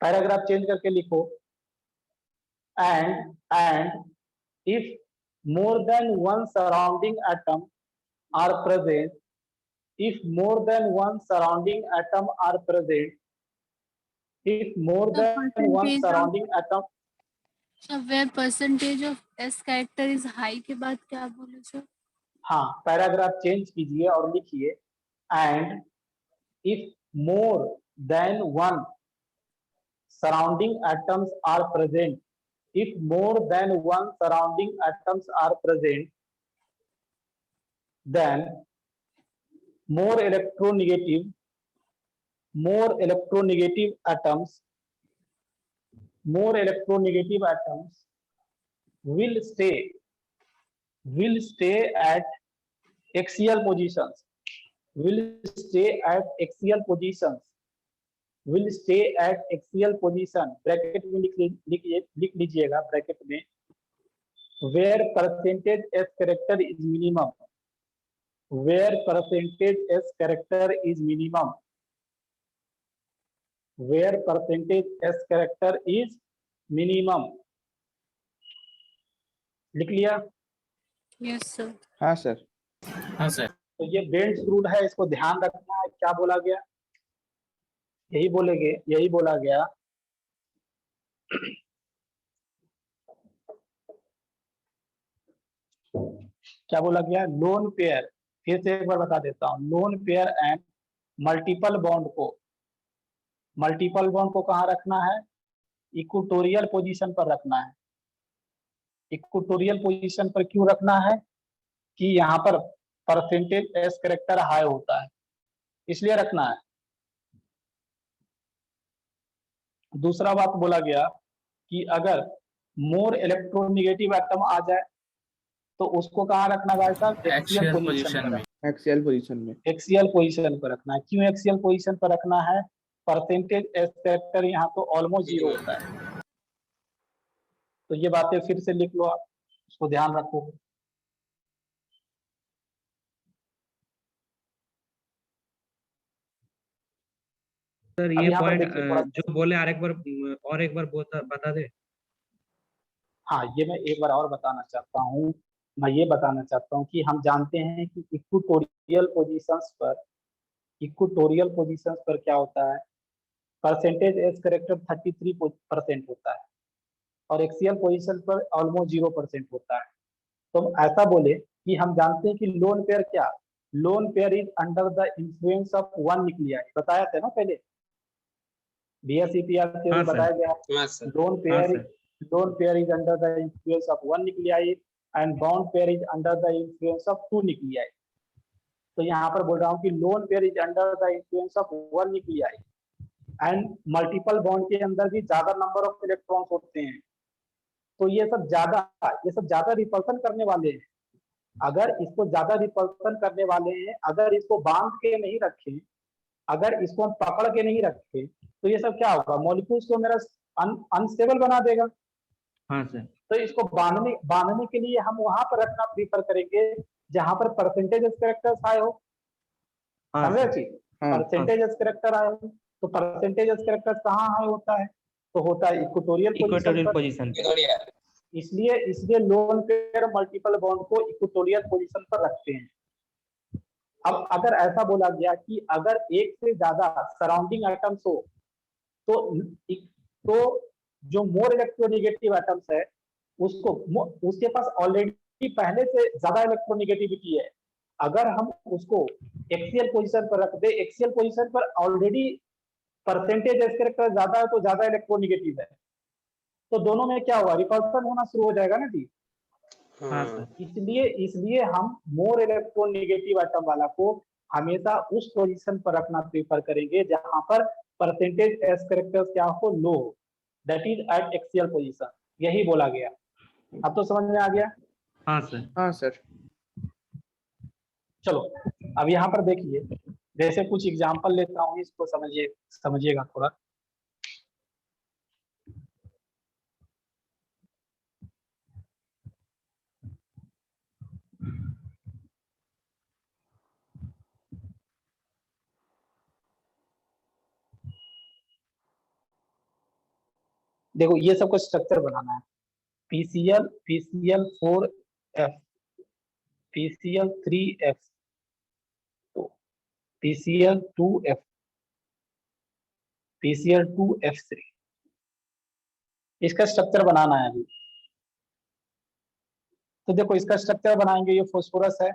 Paragraph change करके लिखो, and if more than one surrounding atom are present, if more than one surrounding atom are present, if more The than one percentage surrounding atom, So where percentage of S character is high के बाद क्या बोले sir? हाँ paragraph change कीजिए और लिखिए and if more than one surrounding atoms are present, if more than one surrounding atoms are present, then more electronegative atoms will stay at axial positions, bracket में लिख लीजिएगा, ब्रैकेट में where percentage S character is minimum, where percentage S character is minimum, where percentage S character is minimum। लिख लिया? Yes sir. हाँ sir. हाँ sir. तो ये बेल्स रूल है, इसको ध्यान रखना है। क्या बोला गया? यही बोला गया क्या बोला गया? लोन पेयर, फिर से एक बार बता देता हूँ, lone pair and multiple bond को कहाँ रखना है? इक्वेटोरियल पोजीशन पर रखना है। इक्वेटोरियल पोजीशन पर क्यों रखना है? कि यहाँ पर परसेंटेज एस कैरेक्टर हाई होता है, इसलिए रखना है। दूसरा बात बोला गया कि अगर मोर इलेक्ट्रोनेगेटिव एटम आ जाए तो उसको कहाँ रखना भाई साहब? एक्सियल पोजीशन में। एक्सियल पोजीशन में, एक्सियल पोजीशन पर रखना है। क्यों एक्सियल पोजीशन पर रखना है? परसेंटेज एस कैरेक्टर यहाँ तो ऑलमोस्ट 0 होता है। तो ये बातें फिर से लिख लो आप, उसको ध्यान रखो। सर अब ये यहाँ पर पॉइंट देखिए थोड़ा, जो बोले और एक बार बता दे। हाँ ये मैं एक बार और बताना चाहता हूँ। मैं ये बताना चाहता हूँ कि हम जानते हैं कि इक्वेटोरियल पोजीशंस पर क्या होता है? परसेंटेज एस कैरेक्टर 33% होता है और एक्सियल पोजीशन पर ऑलमोस्ट 0% होता है। तो हम ऐसा बोले कि हम जानते हैं कि लोन पेयर क्या? Lone pair is under the influence of one nuclei. बताया था ना पहले, BSEPR थ्योरी बताया गया। Lone pair is under the influence of one nuclei and bond pair is under the influence of two nuclei. तो यहाँ पर बोल रहा हूँ कि lone pair is under the influence of one nuclei and multiple bond के अंदर भी ज्यादा नंबर ऑफ इलेक्ट्रॉन्स होते हैं। तो ये सब ज्यादा रिपल्सन करने वाले हैं। अगर इसको ज्यादा रिपल्सन करने वाले हैं, अगर इसको बांध के नहीं रखें, अगर इसको हम पकड़ के नहीं रखें, तो ये सब क्या होगा? मॉलिक्यूल्स को मेरा अनस्टेबल बना देगा। हाँ सर। तो इसको बांधने के लिए हम वहां पर रखना प्रीफर करेंगे जहां पर परसेंटेज कैरेक्टर्स आए हो। हाँ समझे सर। जी? हाँ परसेंटेज कैरेक्टर आए हो, तो परसेंटेज कैरेक्टर कहाँ आए होता है? तो होता है इक्वेटोरियल पोजीशन इक्वेटोरियल पर। पोजीशन पे। इसलिए लोन पेयर मल्टीपल बॉन्ड को इक्वेटोरियल पोजीशन पर रखते हैं। अब अगर ऐसा बोला गया कि अगर एक से ज्यादा सराउंडिंग एटम्स हो तो जो मोर इलेक्ट्रोनेगेटिव एटम्स है उसके पास ऑलरेडी पहले से ज्यादा इलेक्ट्रोनेगेटिविटी है। अगर हम उसको एक्सियल पोजीशन पर रख दे, एक्सियल पोजीशन पर ऑलरेडी परसेंटेज एस कैरेक्टर ज्यादा है तो ज्यादा इलेक्ट्रोनेगेटिव है, तो दोनों में क्या होगा? रिपल्सन होना शुरू हो जाएगा ना जी। हाँ सर। इसलिए हम मोर इलेक्ट्रोनेगेटिव एटम वाला को हमेशा उस पोजीशन पर रखना प्रेफर करेंगे जहां पर परसेंटेज एस कैरेक्टर्स क्या हो? लो, that is at axial position. यही बोला गया। अब तो समझ में आ गया? हाँ सर। हाँ सर। चलो अब यहाँ पर देखिए, जैसे कुछ एग्जांपल लेता हूँ, इसको समझिएगा थोड़ा। देखो ये सब का स्ट्रक्चर बनाना है। PCl PCl4F PCl3F तो PCl2F PCl2F3 इसका स्ट्रक्चर बनाना है अभी। तो देखो इसका स्ट्रक्चर बनाएंगे, ये फास्फोरस है।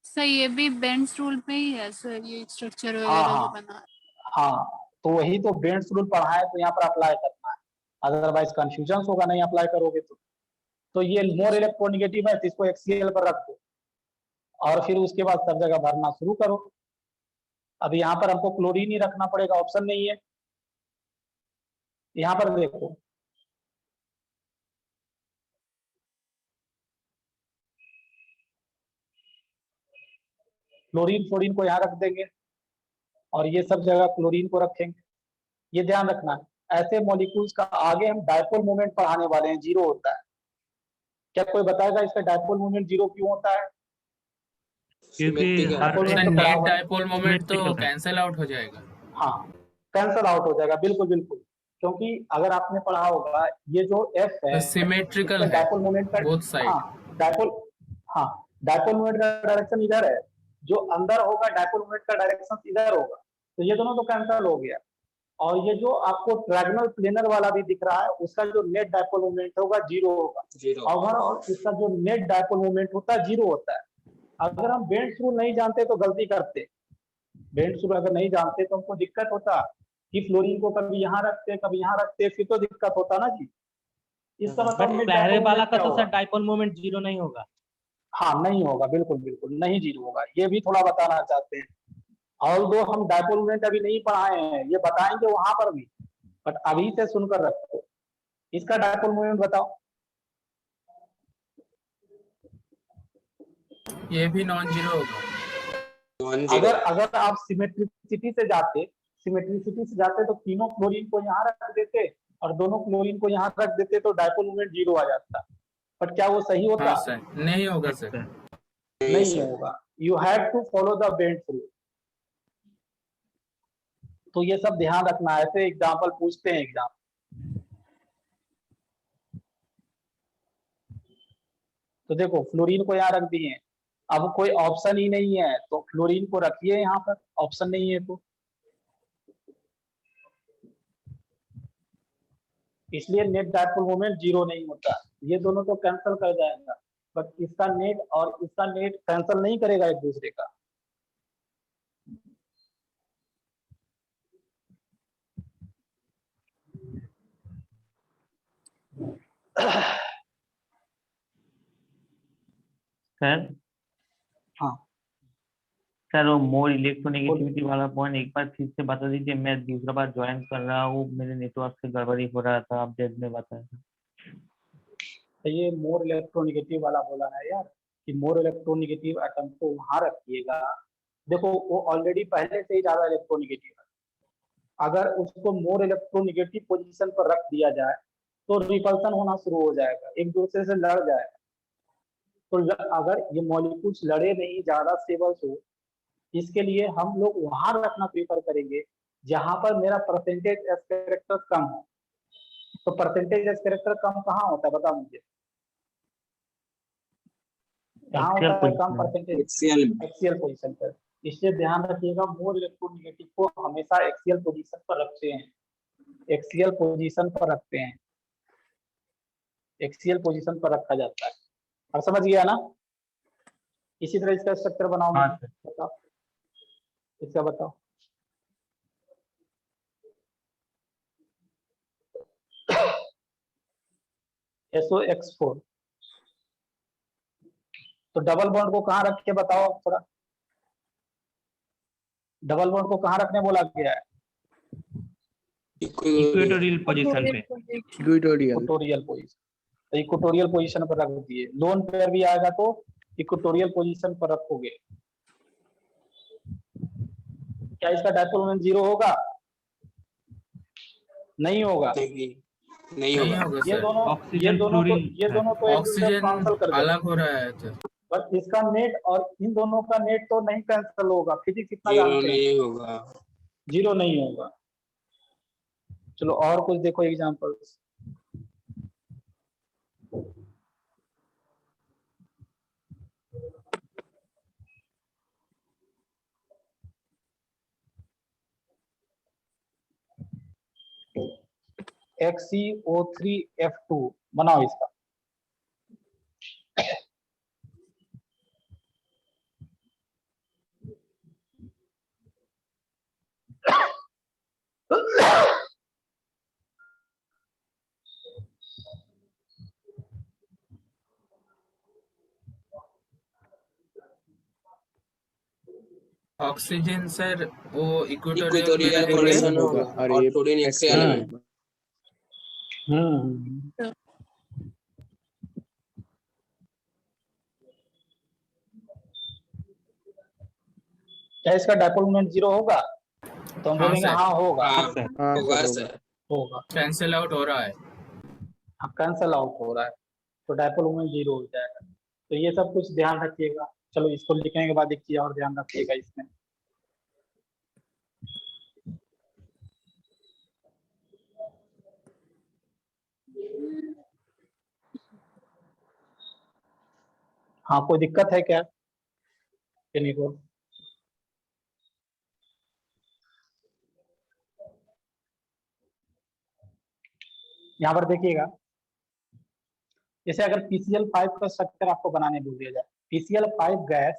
सर ये भी बेंड्स रूल पे ही है सर, ये स्ट्रक्चर हाँ वगैरह जो हाँ बना है। हाँ, तो वही तो बेंड्स रूल पढ़ा है, तो यहाँ पर अप्लाई करना है, अदरवाइज कंफ्यूजन होगा नहीं अप्लाई करोगे तो ये मोर इलेक्ट्रोनेगेटिव है तो इसको एक्सीएल पर रख दो और फिर उसके बाद सब जगह भरना शुरू करो। अब यहाँ पर हमको क्लोरीन ही रखना पड़ेगा, ऑप्शन नहीं है। यहाँ पर देखो क्लोरीन फ्लोरीन को यहाँ रख देंगे और ये सब जगह क्लोरीन को रखेंगे। ये ध्यान रखना, ऐसे मॉलिक्यूल्स का आगे हम डायपोल मोमेंट पढ़ाने वाले हैं, जीरो होता है। क्या कोई बताएगा इसका डायपोल मोमेंट जीरो क्यों होता है? क्योंकि डायपोल सर मोमेंट तो नेट बराबर, डायपोल मोमेंट तो Symmetrical है। कैंसिल आउट हो जाएगा। हाँ कैंसल आउट हो जाएगा, बिल्कुल बिल्कुल। क्योंकि अगर आपने पढ़ा होगा ये जो एफ तो है सिमेट्रिकल इसका है डायपोल मोमेंट का, बोथ साइड। हाँ डायपोल, हाँ डायपोल मोमेंट का डायरेक्शन इधर है, जो अंदर होगा डायपोल मोमेंट का डायरेक्शन इधर होगा, तो ये दोनों तो कैंसल हो गया। और ये जो आपको ट्रायगोनल प्लेनर वाला भी दिख रहा है उसका जो नेट डायपोल मोमेंट होगा जीरो होगा, ओवरऑल इसका जो नेट डायपोल मोमेंट होता है जीरो होता है। अगर हम बेंड्स रूल नहीं जानते तो गलती करते, बेंड्स रूल अगर नहीं जानते तो हमको दिक्कत होता कि फ्लोरीन को कभी यहाँ रखते कभी यहाँ रखते, फिर तो दिक्कत होता ना जी। इसका बट मतलब नेट पहले डायपोल वाला मोमेंट का क्या तो होगा? सर डायपोल मोमेंट जीरो नहीं होगा। हाँ नहीं होगा, बिल्कुल बिल्कुल नहीं जीरो होगा, ये भी थोड़ा बताना चाहते हैं। और दो हम डायपोल मोमेंट अभी नहीं पढ़ाए हैं, ये बताएंगे वहां पर भी, बट अभी से सुनकर रखो। इसका डायपोल मोमेंट बताओ। ये भी नॉन जीरो होगा। अगर आप सिमेट्रिसिटी से जाते तो तीनों क्लोरीन को यहाँ रख देते और दोनों क्लोरीन को यहाँ रख देते तो डायपोल मोमेंट जीरो आ जाता। बट क्या वो सही होता? हाँ सर नहीं होगा सर। नहीं होगा। You have to follow the Bent's rule. तो ये सब ध्यान रखना है, ऐसे एग्जाम्पल पूछते हैं एग्जाम। तो देखो फ्लोरीन को यहाँ रख दिए, अब कोई ऑप्शन ही नहीं है तो फ्लोरीन को रखिए यहाँ पर, ऑप्शन नहीं है तो। इसलिए नेट डायपोल मोमेंट जीरो नहीं होता, ये दोनों तो कैंसिल कर जाएगा, बट इसका नेट और इसका नेट कैंसिल नहीं करेगा एक दूसरे का। सर हाँ सर वो मोर इलेक्ट्रोनेगेटिविटी वाला पॉइंट एक बार फिर से बता दीजिए, मैं दूसरा बार ज्वाइन कर रहा हूँ, मेरे नेटवर्क से गड़बड़ी हो रहा था, अपडेट में बताया था। तो ये मोर इलेक्ट्रोनेगेटिव वाला बोला है यार कि मोर इलेक्ट्रोनेगेटिव एटम को वहां रखिएगा। देखो वो ऑलरेडी पहले से ही ज्यादा इलेक्ट्रोनेगेटिव है, अगर उसको मोर इलेक्ट्रोनेगेटिव पोजीशन पर रख दिया जाए तो रिपल्सन होना शुरू हो जाएगा, एक दूसरे से लड़ जाएगा। तो अगर ये मॉलिक्यूल्स लड़े नहीं, ज्यादा स्टेबल हो, इसके लिए हम लोग वहां रखना प्रीफर करेंगे जहां पर मेरा परसेंटेज एस कैरेक्टर कम हो। तो परसेंटेज एस कैरेक्टर कम कहाँ होता है बता मुझे, कहाँ होता है कम परसेंटेज? एक्सियल पोजीशन पर। इसलिए ध्यान रखिएगा, मोर इलेक्ट्रोनेगेटिव को हमेशा एक्सियल पोजीशन पर रखते हैं, एक्सियल पोजीशन पर रखते हैं, एक्सियल पोजीशन पर रखा जाता है। अब समझ गया ना? इसी तरह इसका स्ट्रक्चर बनाओगे। हाँ सर। बताओ इसका बताओ। SOX4 तो डबल बॉन्ड को कहाँ रख के बताओ थोड़ा, डबल बॉन्ड को कहाँ रखने बोला गया है? इक्वेटोरियल पोजीशन पे, इक्वेटोरियल पोजीशन। तो इक्वेटोरियल पोजीशन पर रख दिए। लोन पेयर भी आएगा तो इक्वेटोरियल पोजीशन पर रखोगे। क्या इसका डायपोल मोमेंट 0 होगा? नहीं होगा। नहीं होगा होगा ये सर। दोनों ऑक्सीजन तो फ्लोरीन ये दोनों तो एक दूसरे को कैंसिल कर ऑक्सीजन देंगे। अलग हो रहा है सर। बस इसका नेट और इन दोनों का नेट तो नहीं कैंसिल होगा, फिजिक्स इतना जीरो जानते हैं, नहीं होगा। 0 नहीं होगा। चलो और कुछ देखो एग्जांपल्स। XeO3F2 बनाओ इसका। ऑक्सीजन सर वो इक्वेटोरियल पोजीशन होगा और फ्लोरीन एक्सियल में। क्या इसका डायपोल मोमेंट 0 होगा? तो हम हाँ बोलेंगे सर। हाँ होगा। हाँ सर। होगा सर। होगा, कैंसिल आउट हो रहा है। कैंसल आउट हो रहा है तो डायपोल मोमेंट 0 हो जाएगा। तो ये सब कुछ ध्यान रखिएगा। चलो इसको लिखने के बाद एक चीज और ध्यान रखिएगा इसमें, हाँ कोई दिक्कत है क्या? को यहाँ पर देखिएगा, जैसे अगर PCl5 का स्ट्रक्चर आपको बनाने बोल दिया जाए, PCl5 gas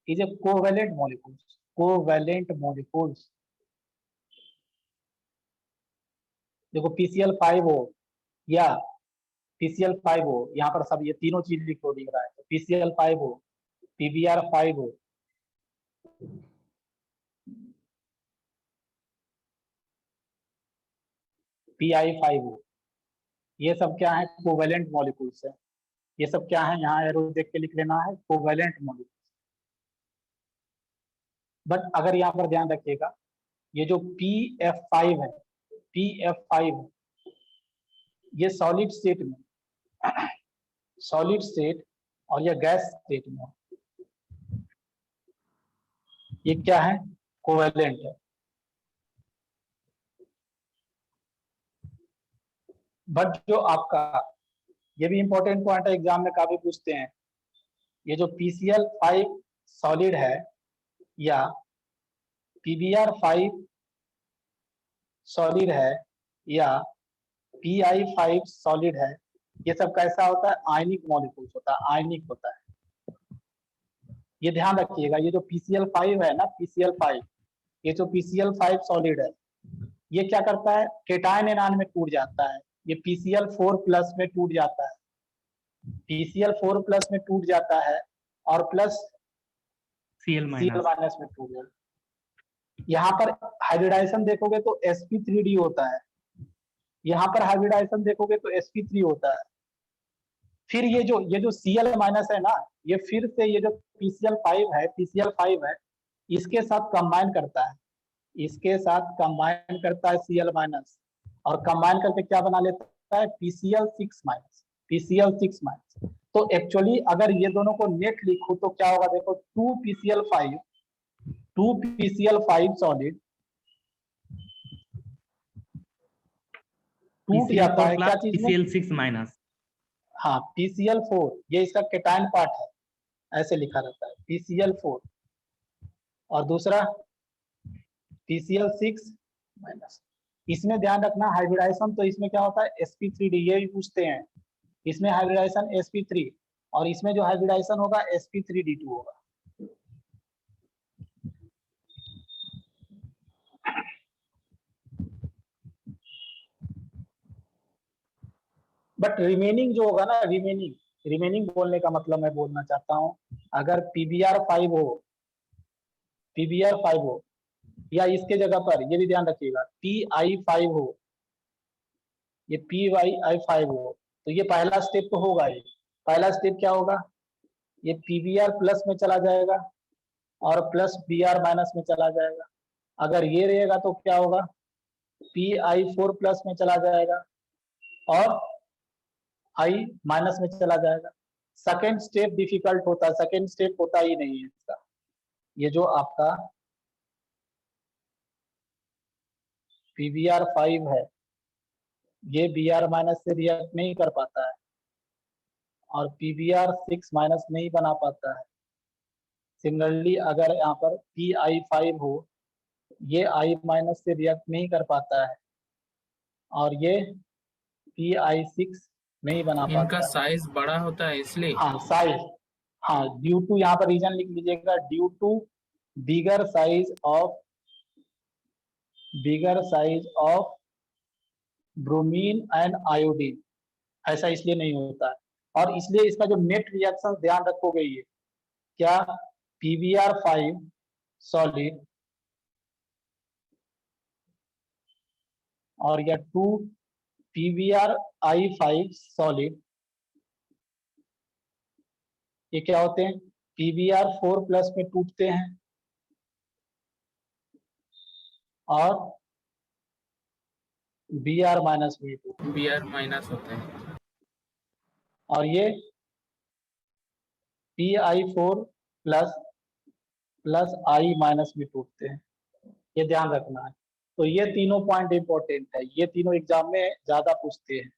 is a covalent molecules, covalent molecules. देखो PCl5 हो या PCl5 हो, यहाँ पर सब ये तीनों चीज लिखो दिख रहा है। तो PCl5 हो, PBr5 हो, PI5 हो, ये सब क्या है? कोवेलेंट मॉलिक्यूल्स है। ये सब क्या है? यहाँ एरो देख के लिख लेना है, कोवेलेंट मॉलिक्यूल्स। बट अगर यहाँ पर ध्यान रखिएगा, ये जो PF5 है, PF5 ये सॉलिड स्टेट में, सॉलिड स्टेट और ये गैस स्टेट में, ये क्या है? कोवेलेंट है। बट जो आपका, ये भी इंपॉर्टेंट पॉइंट है, एग्जाम में काफी पूछते हैं, ये जो PCl5 सॉलिड है या PBr5 सॉलिड है या PI5 सॉलिड है, ये सब कैसा होता है? आयनिक मॉलिक्यूल्स होता है, आयनिक होता है। ये ध्यान रखिएगा, ये जो PCl5 है ना, PCl5, ये जो PCl5 सॉलिड है, ये क्या करता है? केटायन एनायन में टूट जाता है। ये PCl4+ में टूट जाता है, PCl4+ में टूट जाता है और प्लस Cl- में टूट जाता है। यहाँ पर हाइब्रिडाइजेशन देखोगे तो sp3d होता है, यहाँ पर हाइब्रिडाइजेशन देखोगे तो sp3 होता है। फिर ये जो Cl- है ना, ये फिर से ये जो PCl5 है, इसके साथ कंबाइन करता है। इसके साथ कंबाइन करता है Cl- और कंबाइन करके क्या बना लेता है PCl6-, PCl6-। तो एक्चुअली अगर ये दोनों को नेट लिखो तो क्या होगा, देखो 2PCl5 सॉलिड टूट जाता है क्या चीज में, PCl6-। हाँ PCl4, ये इसका केटायन पार्ट है, ऐसे लिखा रहता है PCl4, और दूसरा PCl6-। इसमें ध्यान रखना हाइब्रिडाइजेशन, तो इसमें क्या होता है sp3d, ये भी पूछते हैं, इसमें हाइब्रिडाइजेशन sp3, और इसमें जो हाइब्रिडाइजेशन होगा sp3d2 होगा। बट रिमेनिंग जो होगा ना, रिमेनिंग बोलने का मतलब मैं बोलना चाहता हूं, अगर PBr5 हो या इसके जगह पर ये भी ध्यान रखिएगा PI5 हो, ये PI5 हो, तो ये पहला स्टेप तो होगा ही। पहला स्टेप क्या होगा, ये PBr प्लस में चला जाएगा और प्लस Br माइनस में चला जाएगा। अगर ये रहेगा तो क्या होगा, PI4 प्लस में चला जाएगा और I माइनस में चला जाएगा। सेकेंड स्टेप डिफिकल्ट होता है, सेकेंड स्टेप होता ही नहीं है इसका। ये जो आपका PBr5 है, ये Br माइनस से रिएक्ट नहीं कर पाता है और PBr6- नहीं बना पाता है। सिमिलरली अगर यहाँ पर PI5 हो, ये I- से रिएक्ट नहीं कर पाता है और ये PI6 नहीं बना इनका पाता है। साइज बड़ा होता है इसलिए। हाँ साइज, हाँ ड्यू टू, यहाँ पर रीजन लिख लीजिएगा, due to bigger size of bromine and iodine, ऐसा इसलिए नहीं होता है। और इसलिए इसका जो नेट रिएक्शन ध्यान रखोगे, ये क्या, PBr5 सॉलिड और या 2 PBrI5 सॉलिड, ये क्या होते हैं, PBr4 प्लस में टूटते हैं और Br माइनस में टूटते हैं, Br माइनस होते हैं। और ये PI4 प्लस I माइनस में टूटते हैं। ये ध्यान रखना है। तो ये तीनों पॉइंट इंपॉर्टेंट है, ये तीनों एग्जाम में ज्यादा पूछते हैं।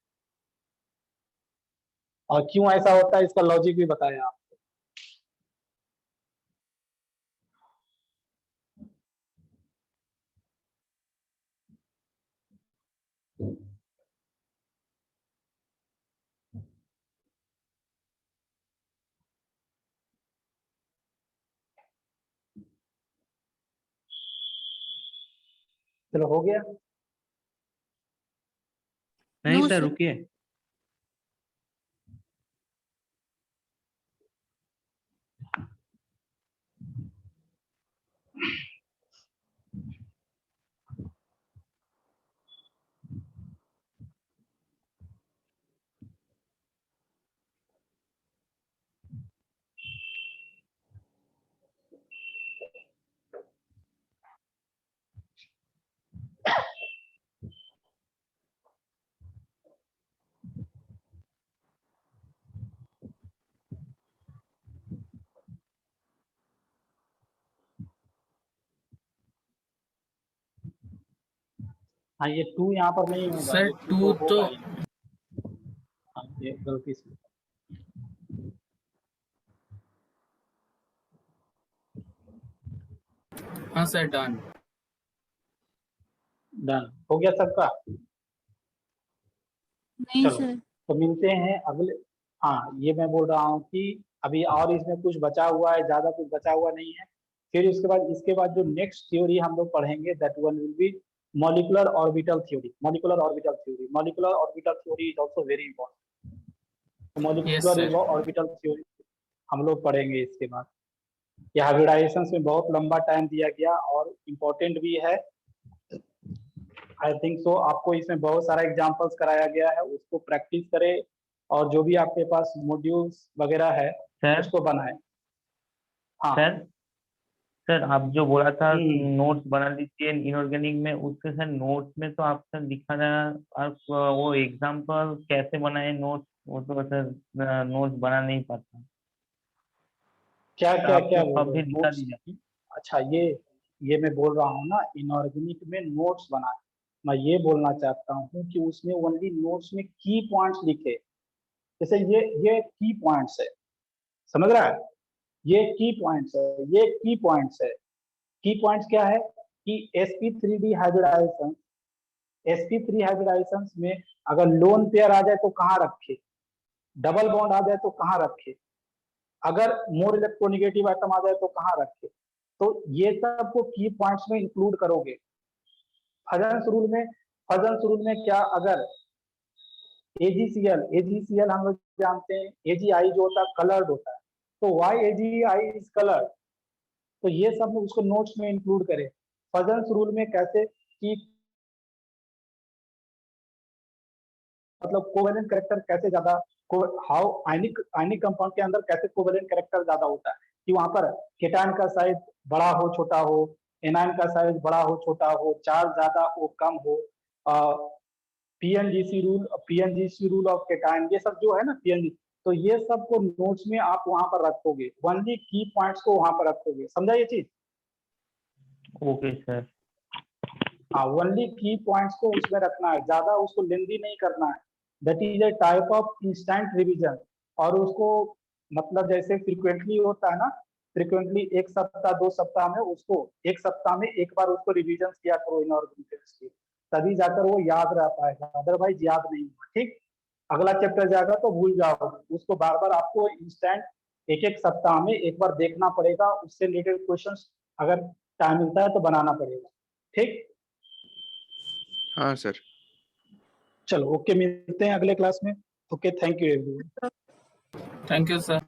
और क्यों ऐसा होता है इसका लॉजिक भी बताया आप। चलो हो गया। नहीं No, सर, sir. रुकिए। हाँ ये 2 यहाँ पर नहीं होगा, सर ये 2 2 तो होगा ही। हाँ ये गलती से, हाँ सर डन। डन हो गया सबका। नहीं चलो सर। तो मिलते हैं अगले। हाँ ये मैं बोल रहा हूँ कि अभी और इसमें कुछ बचा हुआ है, ज्यादा कुछ बचा हुआ नहीं है। फिर उसके बाद, इसके बाद जो नेक्स्ट थ्योरी हम लोग पढ़ेंगे, that one will be molecular orbital theory. Molecular orbital theory is also very important. Molecular orbital theory हम लोग पढ़ेंगे इसके बाद। ये हाइब्रिडाइजेशन में बहुत लंबा टाइम दिया गया और इम्पोर्टेंट भी है। आई थिंक सो आपको इसमें बहुत सारा एग्जांपल्स कराया गया है, उसको प्रैक्टिस करें और जो भी आपके पास मॉड्यूल्स वगैरह है सर उसको बनाएं। हाँ सर सर आप जो बोला था हम्म। नोट्स बना लीजिए इनऑर्गेनिक में, उसके सर नोट्स में तो आप सर दिखा रहा आप वो एग्जाम्पल कैसे बनाए नोट्स, वो तो सर नोट्स बना नहीं पाता। क्या तो क्या आप क्या तो बोल कब रहे भी हो दिखा नोट्स? दीजिए। अच्छा, ये मैं बोल रहा हूँ ना, इनऑर्गेनिक में नोट्स बनाए। मैं ये बोलना चाहता हूँ कि उसमें ओनली नोट्स में की पॉइंट्स लिखे। जैसे ये की पॉइंट्स है, समझ रहा है? ये की पॉइंट्स है, ये की पॉइंट्स है। की पॉइंट्स क्या है कि sp3d हाइब्रिडाइजेशन, sp3 हाइब्रिडाइजेशन में अगर लोन पेयर आ जाए तो कहाँ रखे, डबल बॉन्ड आ जाए तो कहाँ रखे, अगर मोर इलेक्ट्रोनिगेटिव आइटम आ जाए तो कहाँ रखे। तो ये सब को की पॉइंट्स में इंक्लूड करोगे। फजन्स रूल में क्या, अगर एजीसीएल हम लोग जानते हैं, एजीआई जो होता है कलर्ड होता है, तो वाई एजीआई इज कलर्ड, तो ये सब में उसको नोट्स में इंक्लूड करें। फजन्स रूल में कैसे कि मतलब कोवेलेंट कैरेक्टर कैसे ज्यादा, हाउ आयनिक कंपाउंड के अंदर कैसे कोवेलेंट कैरेक्टर ज्यादा होता है, कि वहां पर केटायन का साइज बड़ा हो छोटा हो, एनायन का साइज बड़ा हो छोटा हो, चार्ज ज्यादा हो कम हो, पीएनजीसी रूल ऑफ केटायन, ये सब जो है ना पीएनजी, तो ये सब को नोट्स में आप वहां पर रखोगे, ओनली की पॉइंट्स को वहां पर रखोगे। समझा ये चीज? Okay sir. हाँ, ओनली की पॉइंट्स को उसमें रखना है, ज्यादा उसको लेंदी नहीं करना है। That is a type of instant revision. और उसको मतलब जैसे फ्रिक्वेंटली होता है ना, फ्रिक्वेंटली 1 सप्ताह 2 सप्ताह में उसको, 1 सप्ताह में एक बार उसको रिवीजन किया करो इनऑर्गेनिक केमिस्ट्री, तभी जाकर वो याद रह पाएगा, अदरवाइज याद नहीं होगा। ठीक, अगला चैप्टर जाएगा तो भूल जाओगे उसको, बार बार आपको इंस्टेंट एक एक सप्ताह में एक बार देखना पड़ेगा, उससे रिलेटेड क्वेश्चंस अगर टाइम मिलता है तो बनाना पड़ेगा। ठीक, हाँ सर। चलो ओके, मिलते हैं अगले क्लास में। Okay, thank you everyone. Thank you, sir.